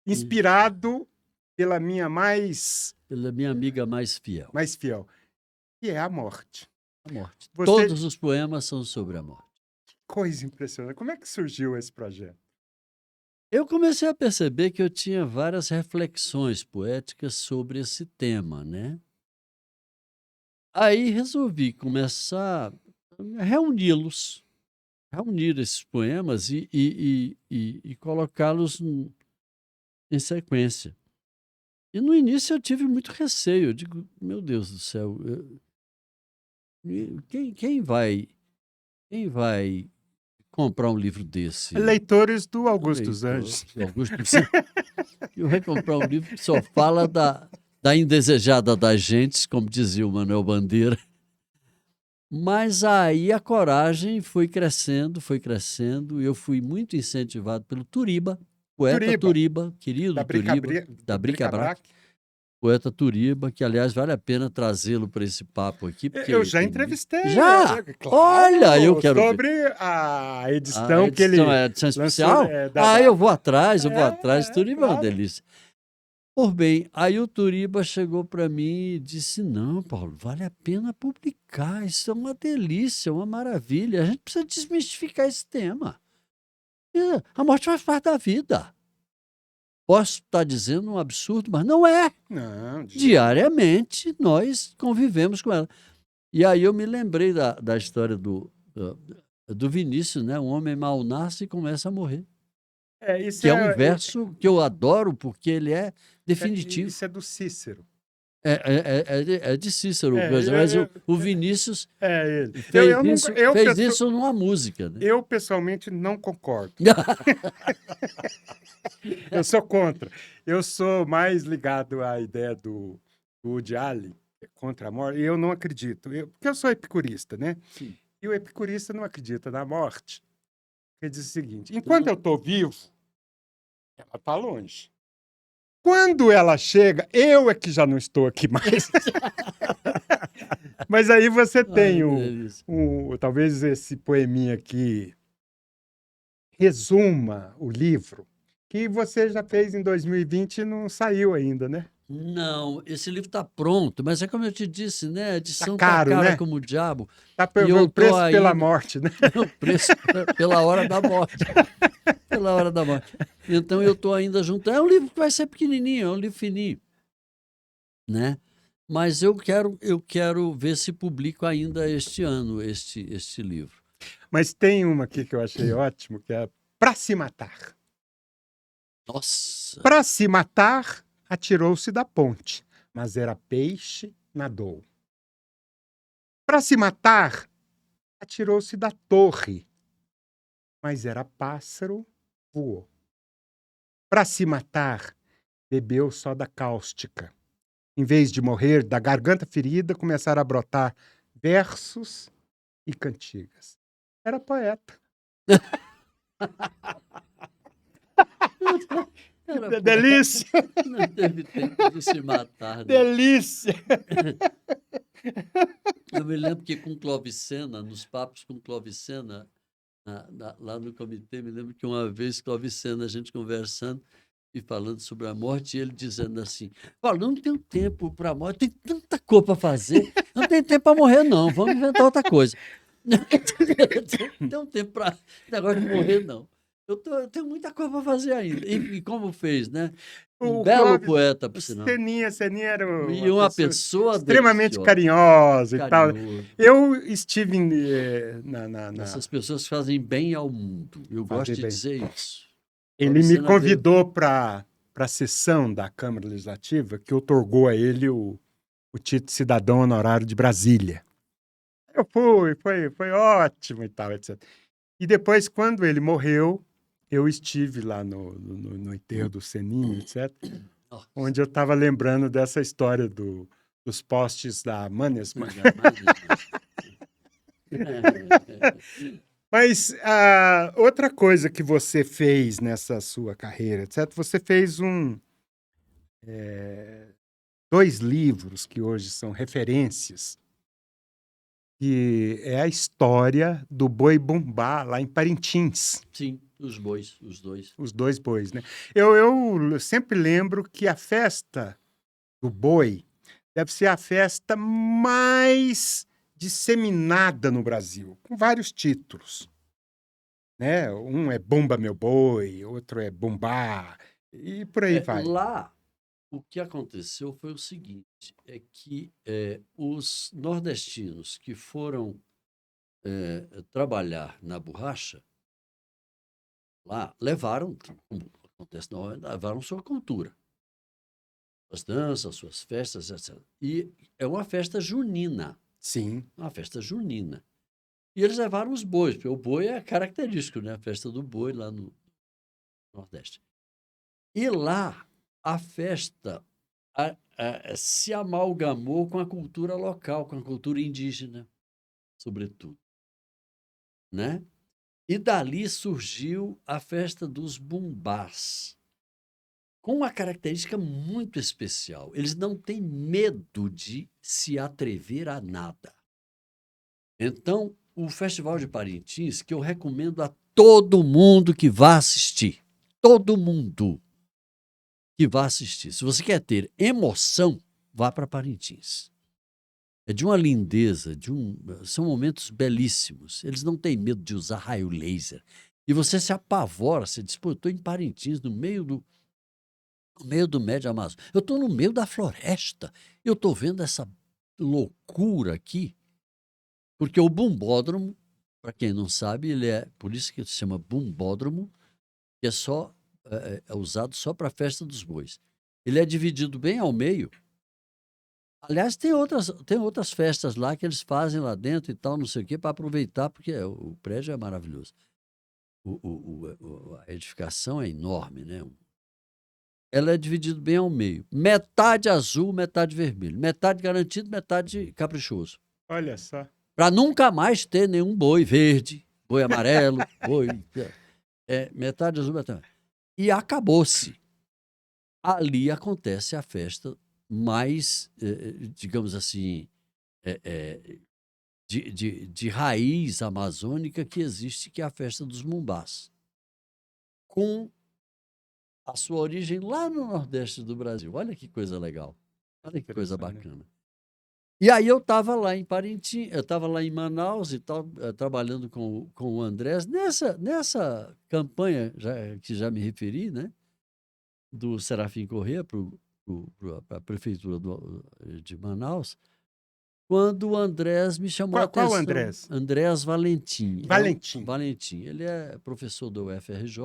inspirado pela minha Pela minha amiga mais fiel. Que é a morte. A morte. Você- Todos os poemas são sobre a morte. Coisa impressionante. Como é que surgiu esse projeto? Eu comecei a perceber que eu tinha várias reflexões poéticas sobre esse tema, né? Aí resolvi começar a reunir esses poemas e colocá-los em sequência. E no início eu tive muito receio. Eu digo, meu Deus do céu, quem vai comprar um livro desse? Leitores do Augusto dos Anjos. Augusto dos Anjos. Eu vou comprar um livro que só fala da indesejada das gentes, como dizia o Manuel Bandeira. Mas aí a coragem foi crescendo, e eu fui muito incentivado pelo Turiba, poeta Turiba, querido Turiba, da Bric-a-Brac. Poeta Turiba, que, aliás, vale a pena trazê-lo para esse papo aqui. Porque Eu já entrevistei. Já? Claro, Olha, eu quero ver. sobre a edição que ele A edição especial? lançou, Eu vou atrás, Turiba é uma claro. delícia. Por bem, aí o Turiba chegou para mim e disse, não, Paulo, vale a pena publicar, isso é uma delícia, uma maravilha, a gente precisa desmistificar esse tema. A morte faz parte da vida. Posso estar dizendo um absurdo, mas não é. Não, Diariamente nós convivemos com ela. E aí eu me lembrei da história do Vinícius, né? Um homem mal nasce e começa a morrer. Isso Que é um verso que eu adoro porque ele é definitivo. Isso é do Cícero. É de Cícero, mas o Vinícius ele. fez isso numa música. Né? Eu, pessoalmente, não concordo. Eu sou contra. Eu sou mais ligado à ideia do Woody Allen, contra a morte, e eu não acredito. Porque eu sou epicurista, né? Sim. E o epicurista não acredita na morte. Ele diz o seguinte, enquanto eu estou vivo, ela está longe. Quando ela chega, eu é que já não estou aqui mais. Mas aí você tem talvez esse poeminha aqui resuma o livro, que você já fez em 2020 e não saiu ainda, né? Não, esse livro está pronto, mas é como eu te disse, né? A edição tá caro, cara né? Como o diabo. Tá pelo preço pela morte, né? O preço pela hora da morte. Pela hora da morte. Então eu estou ainda juntando. É um livro que vai ser pequenininho, é um livro fininho, né? Mas eu quero ver se publico ainda este ano este livro. Mas tem uma aqui que eu achei ótimo, que é Pra se matar. Nossa! Pra se matar, atirou-se da ponte, mas era peixe, nadou. Pra se matar, atirou-se da torre, mas era pássaro, voou. Pra se matar, bebeu só da cáustica. Em vez de morrer da garganta ferida, começaram a brotar versos e cantigas. Era poeta. Era, Delícia! não teve tempo de se matar, né? Delícia! Eu me lembro que com Clóvis Sena, nos papos com Clóvis Sena, lá no comitê, me lembro que uma vez Clóvis Sena, a gente conversando e falando sobre a morte, e ele dizendo assim: Paulo, não tenho tempo para a morte, tem tanta coisa para fazer, não tem tempo para morrer, não, vamos inventar outra coisa. Não tenho tempo para negócio de morrer, não. Eu tenho muita coisa para fazer ainda. E como fez, né? Um O belo Clóvis, poeta, por sinal. Seninha era E uma pessoa extremamente deliciosa, carinhosa e tal. carinhosa. Eu estive Essas pessoas fazem bem ao mundo. Eu gosto de bem. dizer isso. Ele Clóvis me Sena convidou para a sessão da Câmara Legislativa que outorgou a ele o título de cidadão honorário de Brasília. Eu fui, foi ótimo e tal, etc. E depois, quando ele morreu, eu estive lá no enterro do Seninho, etc., Nossa. onde eu estava lembrando dessa história dos postes da Mannesmann. Mas outra coisa que você fez nessa sua carreira, etc., você fez dois livros que hoje são referências, que é a história do boi bumbá lá em Parintins. Sim, os bois, os dois. Os dois bois, né? Eu sempre lembro que a festa do boi deve ser a festa mais disseminada no Brasil, com vários títulos, né? Um é Bumba Meu Boi, outro é Bumbá, e por aí vai. Lá, o que aconteceu foi o seguinte, é que os nordestinos que foram trabalhar na borracha, lá, levaram, como acontece na hora, levaram sua cultura. As danças, suas festas, etc. E é uma festa junina. Sim. Uma festa junina. E eles levaram os bois, porque o boi é característico, né? A festa do boi lá no Nordeste. E lá, a festa se amalgamou com a cultura local, com a cultura indígena, sobretudo, né? E dali surgiu a festa dos bumbás, com uma característica muito especial. Eles não têm medo de se atrever a nada. Então, o Festival de Parintins, que eu recomendo a todo mundo que vá assistir, todo mundo que vá assistir. Se você quer ter emoção, vá para Parintins. É de uma lindeza, são momentos belíssimos. Eles não têm medo de usar raio laser. E você se apavora, você diz, pô, eu estou em Parintins, no meio do Médio Amazonas. Eu estou no meio da floresta. Eu estou vendo essa loucura aqui. Porque o bumbódromo, para quem não sabe, ele é por isso que se chama bumbódromo, que é usado só para a festa dos bois. Ele é dividido bem ao meio. Aliás, tem outras festas lá que eles fazem lá dentro e tal, não sei o quê, para aproveitar, porque o prédio é maravilhoso. A edificação é enorme, né? Ela é dividida bem ao meio. Metade azul, metade vermelho. Metade garantido, metade caprichoso. Olha só. Para nunca mais ter nenhum boi verde, boi amarelo, boi... metade azul, metade... E acabou-se. Ali acontece a festa mais, digamos assim, de raiz amazônica que existe, que é a festa dos bumbás, com a sua origem lá no Nordeste do Brasil. Olha que coisa legal, olha que coisa bacana. E aí eu estava lá em Parintins, eu estava lá em Manaus e tal, trabalhando com o Andrés, nessa campanha que já me referi, né, do Serafim Corrêa para a prefeitura de Manaus, quando o Andrés me chamou a Qual atenção. Andrés? Andrés Valentim. Valentim. Valentim. Ele é professor da UFRJ,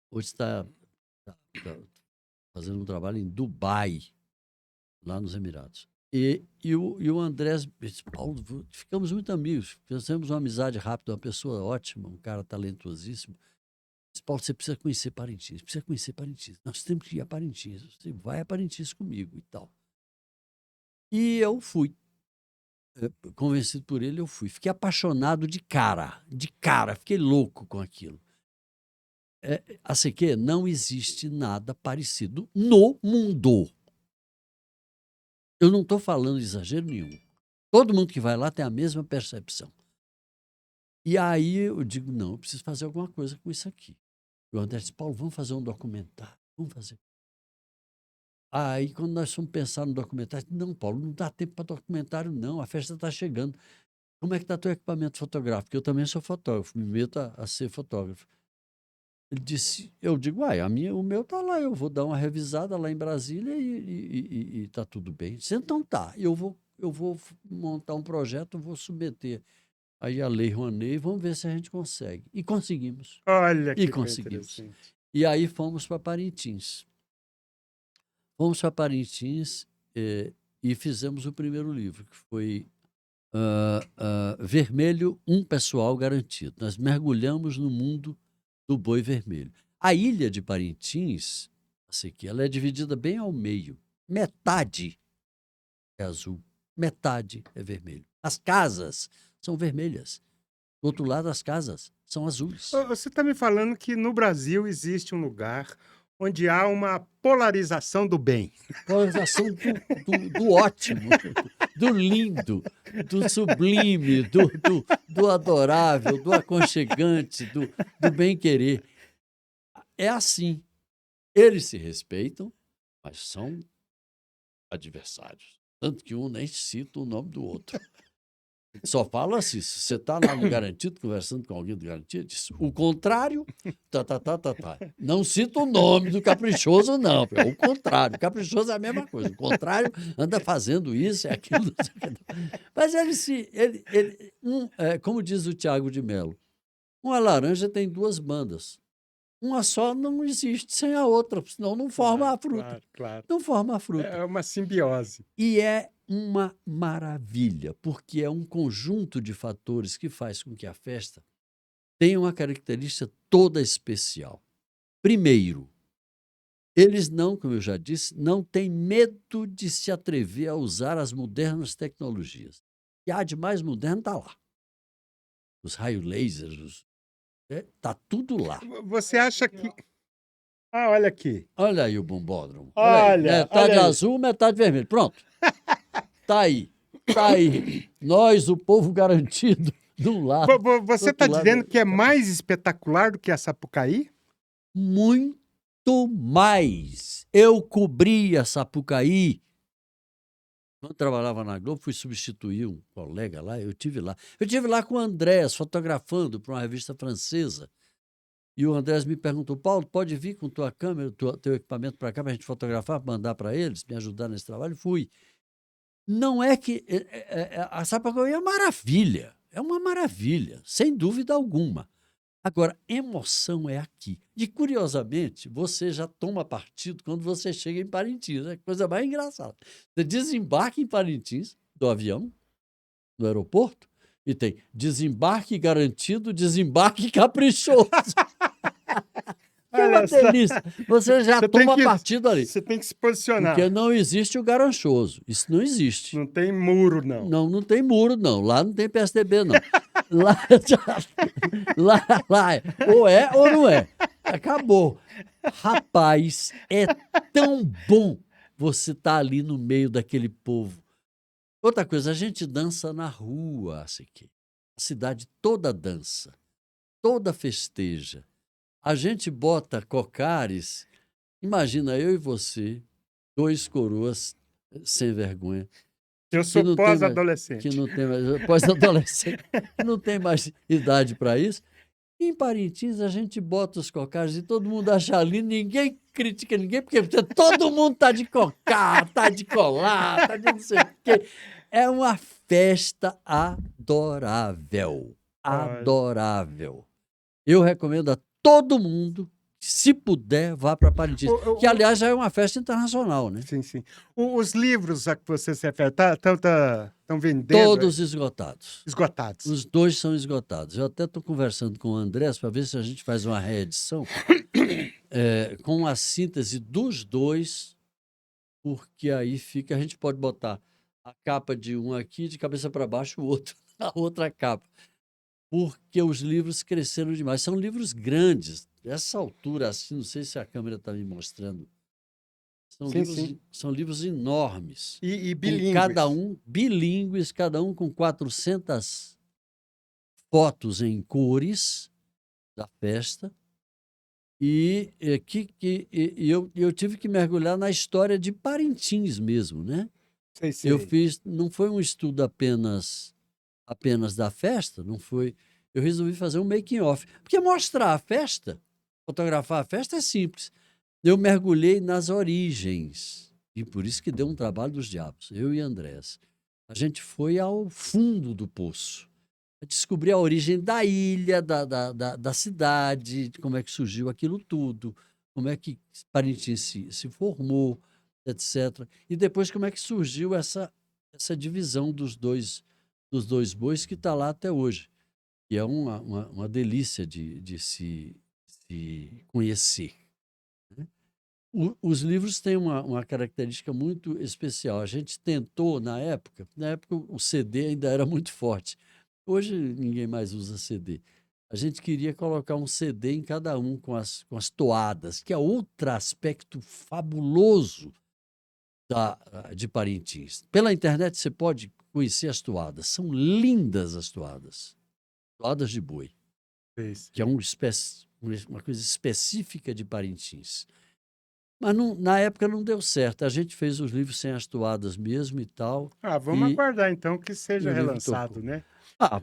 hoje está fazendo um trabalho em Dubai, lá nos Emirados. E o Andrés disse, Paulo, ficamos muito amigos, fizemos uma amizade rápida, uma pessoa ótima, um cara talentosíssimo. Disse, Paulo, você precisa conhecer Parintins, precisa conhecer Parintins. Nós temos que ir a Parintins, você vai a Parintins comigo e tal. E eu fui. Convencido por ele, eu fui. Fiquei apaixonado de cara, fiquei louco com aquilo. A CQ não existe nada parecido no mundo. Eu não estou falando de exagero nenhum. Todo mundo que vai lá tem a mesma percepção. E aí eu digo, não, eu preciso fazer alguma coisa com isso aqui. E o André disse, Paulo, vamos fazer um documentário, vamos fazer. Aí, quando nós fomos pensar no documentário, não, Paulo, não dá tempo para documentário, não, a festa está chegando. Como é que está teu equipamento fotográfico? Eu também sou fotógrafo, me meto a ser fotógrafo. Ele disse, eu digo, o meu está lá, eu vou dar uma revisada lá em Brasília e está tudo bem. Disse, então tá, eu vou montar um projeto, vou submeter aí a Lei Rouanet, vamos ver se a gente consegue. E conseguimos. Olha E que conseguimos. interessante. E aí fomos para Parintins. Fomos para Parintins e fizemos o primeiro livro, que foi Vermelho, um pessoal garantido. Nós mergulhamos no mundo do boi vermelho. A ilha de Parintins, assim, que ela é dividida bem ao meio. Metade é azul, metade é vermelho. As casas são vermelhas. Do outro lado, as casas são azuis. Você está me falando que no Brasil existe um lugar onde há uma polarização do bem. Polarização do ótimo, do lindo, do sublime, do adorável, do aconchegante, do bem-querer. É assim. Eles se respeitam, mas são adversários. Tanto que um nem cita o nome do outro. Só fala assim, se você está lá no Garantido, conversando com alguém do Garantido, diz o contrário, tá. Não cita o nome do caprichoso, não. É o contrário. Caprichoso é a mesma coisa. O contrário anda fazendo isso, é aquilo. Mas como diz o Tiago de Mello, uma laranja tem duas bandas. Uma só não existe sem a outra, senão não forma a fruta. Claro. Não forma a fruta. É uma simbiose. E é uma maravilha, porque é um conjunto de fatores que faz com que a festa tenha uma característica toda especial. Primeiro, eles não, como eu já disse, não têm medo de se atrever a usar as modernas tecnologias. O que há de mais moderno está lá. Os raios lasers, está tudo lá. Você acha que... Ah, olha aqui. Olha aí o bombódromo. Olha, metade olha aí. azul, metade vermelho. Pronto. Tá aí. Nós, o povo garantido, de um lado. Você está dizendo que é mais espetacular do que a Sapucaí? Muito mais. Eu cobri a Sapucaí. Quando trabalhava na Globo, fui substituir um colega lá, eu tive lá. Eu estive lá com o Andrés, fotografando para uma revista francesa. E o Andrés me perguntou, Paulo, pode vir com tua câmera, teu equipamento para cá para a gente fotografar, mandar para eles, me ajudar nesse trabalho? Fui. Não é que... a Sapucaí é uma maravilha, sem dúvida alguma. Agora, emoção é aqui. E, curiosamente, você já toma partido quando você chega em Parintins. É a coisa mais engraçada. Você desembarca em Parintins, do avião, no aeroporto, e tem desembarque garantido, desembarque caprichoso. Que é uma delícia. Você já toma partido ali. Você tem que se posicionar. Porque não existe o garanchoso. Isso não existe. Não tem muro, não. Não tem muro, não. Lá não tem PSDB, não. lá ou é ou não é. Acabou. Rapaz, é tão bom você estar ali no meio daquele povo. Outra coisa, a gente dança na rua, aqui. A cidade toda dança, toda festeja. A gente bota cocares. Imagina eu e você, dois coroas, sem vergonha, Eu que sou não tem mais, que pós-adolescente. não tem mais, pós-adolescente, que não tem mais idade para isso. Em Parintins, a gente bota os cocares e todo mundo acha lindo, ninguém critica ninguém, porque todo mundo tá de cocar, tá de colar, tá de não sei o quê. É uma festa adorável. Olha. Adorável. Eu recomendo a todo mundo, que, se puder, vá para Parintins. Que, aliás, já é uma festa internacional, né? Sim, sim. Os livros a que você se refere, estão vendendo Todos esgotados. esgotados. Os dois são esgotados. Eu até estou conversando com o Andrés para ver se a gente faz uma reedição com a síntese dos dois, porque aí fica, a gente pode botar a capa de um aqui, de cabeça para baixo, o outro na outra capa. Porque os livros cresceram demais. São livros grandes. Essa altura, assim, não sei se a câmera está me mostrando. Sim, sim. São livros enormes. E Com bilíngues. cada um, bilíngues, cada um com 400 fotos em cores da festa. E eu tive que mergulhar na história de Parintins mesmo, né? Sei, Eu sei. fiz, não foi um estudo apenas da festa, não foi. Eu resolvi fazer um making off, porque mostrar a festa, fotografar a festa é simples. Eu mergulhei nas origens e por isso que deu um trabalho dos diabos. Eu e Andrés, a gente foi ao fundo do poço, descobrir a origem da ilha, da cidade, de como é que surgiu aquilo tudo, como é que Parintins se formou, etc. E depois como é que surgiu essa divisão dos dois bois que está lá até hoje. E é uma delícia de se conhecer, né? Os livros têm uma característica muito especial. A gente tentou, na época o CD ainda era muito forte. Hoje ninguém mais usa CD. A gente queria colocar um CD em cada um com as toadas, que é outro aspecto fabuloso de Parintins. Pela internet você pode conhecer as toadas. São lindas as toadas. Toadas de boi, Sei, que é sei. uma coisa específica de Parintins. Mas na época não deu certo. A gente fez os livros sem as toadas mesmo e tal, Vamos e, aguardar então que e seja o livro relançado, tocou. né?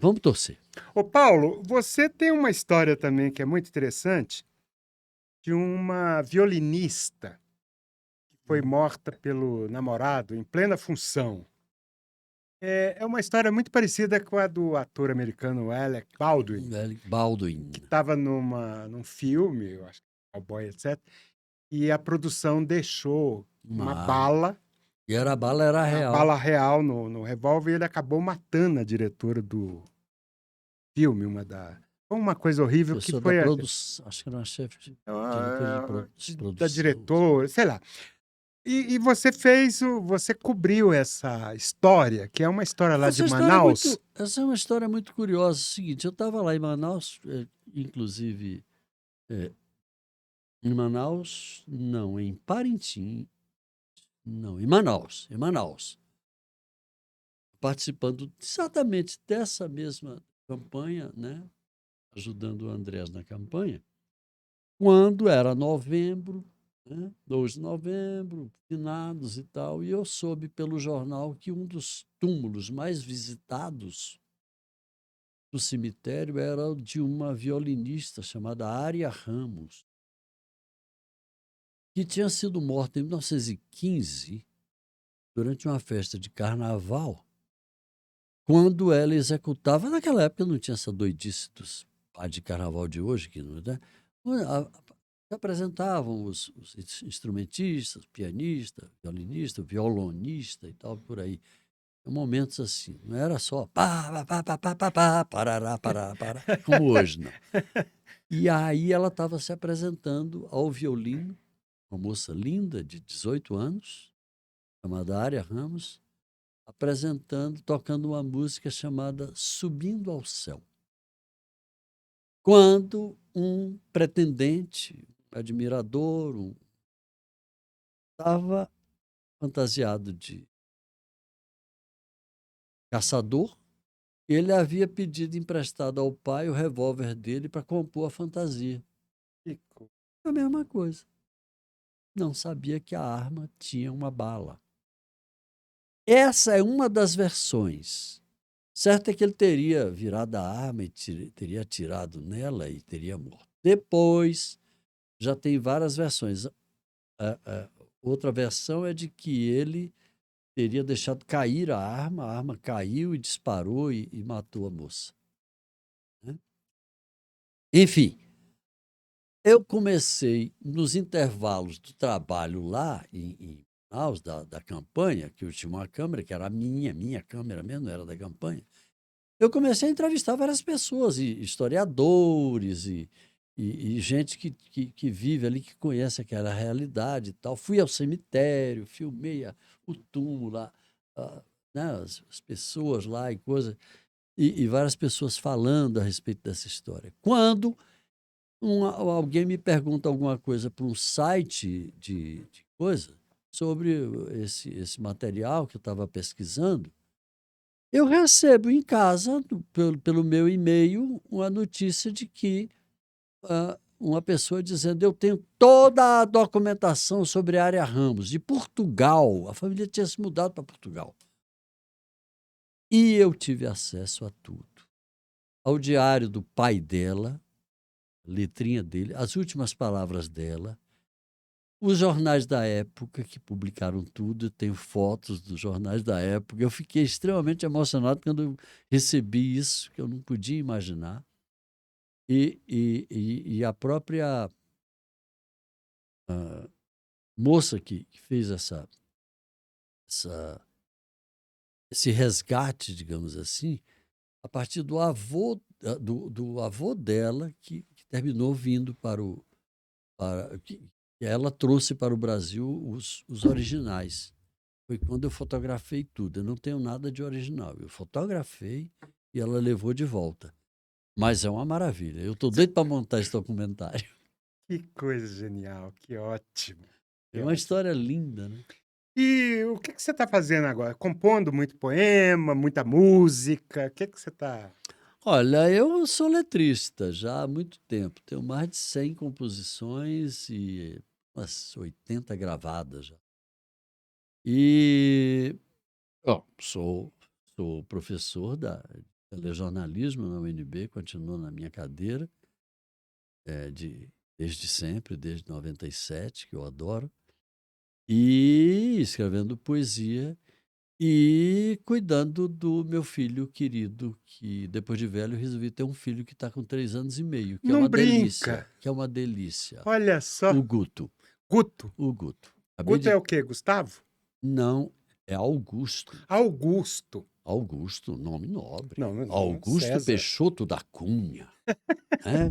Vamos torcer. Ô, Paulo, você tem uma história também que é muito interessante de uma violinista que foi morta pelo namorado em plena função. É uma história muito parecida com a do ator americano Alec Baldwin, Baldwin. que estava num filme, eu acho que Cowboy, etc. E a produção deixou uma Uma arma. bala, E a bala era a real. bala real no revólver, e ele acabou matando a diretora do filme, foi uma coisa horrível que Pessoa da foi produção, acho que era uma chefe, diretora de da produção. diretora, sei lá. E você cobriu essa história, que é uma história lá de Manaus. Essa é uma história muito curiosa. É o seguinte, eu estava lá em Manaus, inclusive, em Manaus, não, em Parintins, não, em Manaus, participando exatamente dessa mesma campanha, né? Ajudando o Andrés na campanha, quando era novembro, né? 2 de novembro, finados e tal, e eu soube pelo jornal que um dos túmulos mais visitados do cemitério era o de uma violinista chamada Ária Ramos, que tinha sido morta em 1915 durante uma festa de carnaval, quando ela executava. Naquela época não tinha essa doidice dos pais de carnaval de hoje, que não, né? Se apresentavam os instrumentistas, pianista, violinista, violonista e tal, por aí. Momentos assim, não era só pá, pá, pá, pá, pá, pá, parará, parará, pará, como hoje, não. E aí ela estava se apresentando ao violino, uma moça linda de 18 anos, chamada Ária Ramos, tocando uma música chamada Subindo ao Céu. Quando um pretendente, admirador, estava fantasiado de caçador, ele havia pedido emprestado ao pai o revólver dele para compor a fantasia. A mesma coisa. Não sabia que a arma tinha uma bala. Essa é uma das versões. Certo é que ele teria virado a arma e teria atirado nela e teria morto. Depois, já tem várias versões. Outra versão é de que ele teria deixado cair a arma caiu e disparou e matou a moça. Né? Enfim, eu comecei, nos intervalos do trabalho lá em Manaus, da campanha, que eu tinha uma câmera, que era a minha câmera mesmo, não era da campanha, eu comecei a entrevistar várias pessoas, e historiadores, e gente que vive ali, que conhece aquela realidade e tal. Fui ao cemitério, filmei o túmulo lá, né, as pessoas lá e coisas, e várias pessoas falando a respeito dessa história. Quando alguém me pergunta alguma coisa para um site de coisa sobre esse material que eu estava pesquisando, eu recebo em casa, pelo meu e-mail, uma notícia de que uma pessoa dizendo: eu tenho toda a documentação sobre a área Ramos, de Portugal. A família tinha se mudado para Portugal. E eu tive acesso a tudo. Ao diário do pai dela, letrinha dele, as últimas palavras dela, os jornais da época que publicaram tudo, eu tenho fotos dos jornais da época. Eu fiquei extremamente emocionado quando eu recebi isso, que eu não podia imaginar. E a própria moça que fez esse resgate, digamos assim, a partir do avô, do avô dela, que terminou vindo que ela trouxe para o Brasil os originais. Foi quando eu fotografei tudo. Eu não tenho nada de original. Eu fotografei e ela levou de volta. Mas é uma maravilha. Eu estou doido para montar esse documentário. Que coisa genial, que ótimo. É uma história linda, né? E o que você está fazendo agora? Compondo muito poema, muita música? O que você está... Olha, eu sou letrista já há muito tempo. Tenho mais de 100 composições e umas 80 gravadas já. E sou professor de telejornalismo na UNB, continuo na minha cadeira, desde sempre, desde 97, que eu adoro, e escrevendo poesia e cuidando do meu filho querido, que depois de velho eu resolvi ter um filho que está com 3 anos e meio, que é Não uma delícia, brinca! que é uma delícia. Olha só. O Guto. Guto. O Guto. Guto é o quê? Gustavo? Não, é Augusto. Augusto. Augusto, nome nobre. Não, Augusto César. Peixoto da Cunha. É?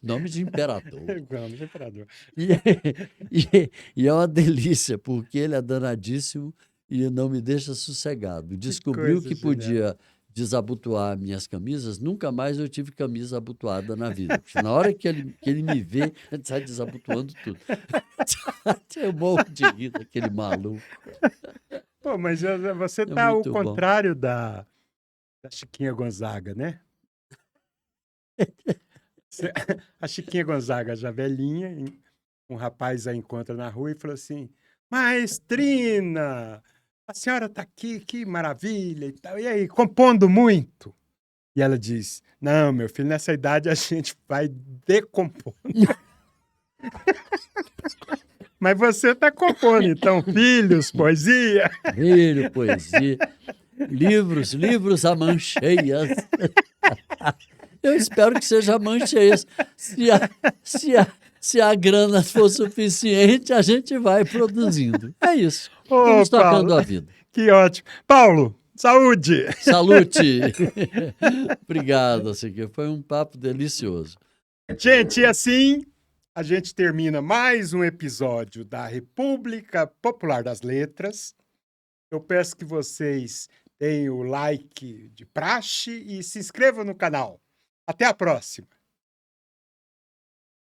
Nome de imperador. Nome de imperador. E é uma delícia, porque ele é danadíssimo e não me deixa sossegado. Descobriu que podia desabotoar minhas camisas, nunca mais eu tive camisa abotoada na vida. Porque na hora que ele me vê, ele sai desabotoando tudo. Eu morro de rir daquele maluco. Pô, mas você tá ao muito bom. contrário da Chiquinha Gonzaga, né? A Chiquinha Gonzaga, já velhinha, um rapaz a encontra na rua e falou assim: Maestrina, a senhora tá aqui, que maravilha e tal. E aí, compondo muito? E ela diz: não, meu filho, nessa idade a gente vai decompondo. Mas você tá compondo, então, filhos, poesia. Filho, poesia, livros a mancheias. Eu espero que seja mancheias. Se a grana for suficiente, a gente vai produzindo. É isso. Estamos tocando a vida. Que ótimo. Paulo, saúde! Salute! Obrigado, Siqueira. Foi um papo delicioso. Gente, e assim a gente termina mais um episódio da República Popular das Letras. Eu peço que vocês deem o like de praxe e se inscrevam no canal. Até a próxima!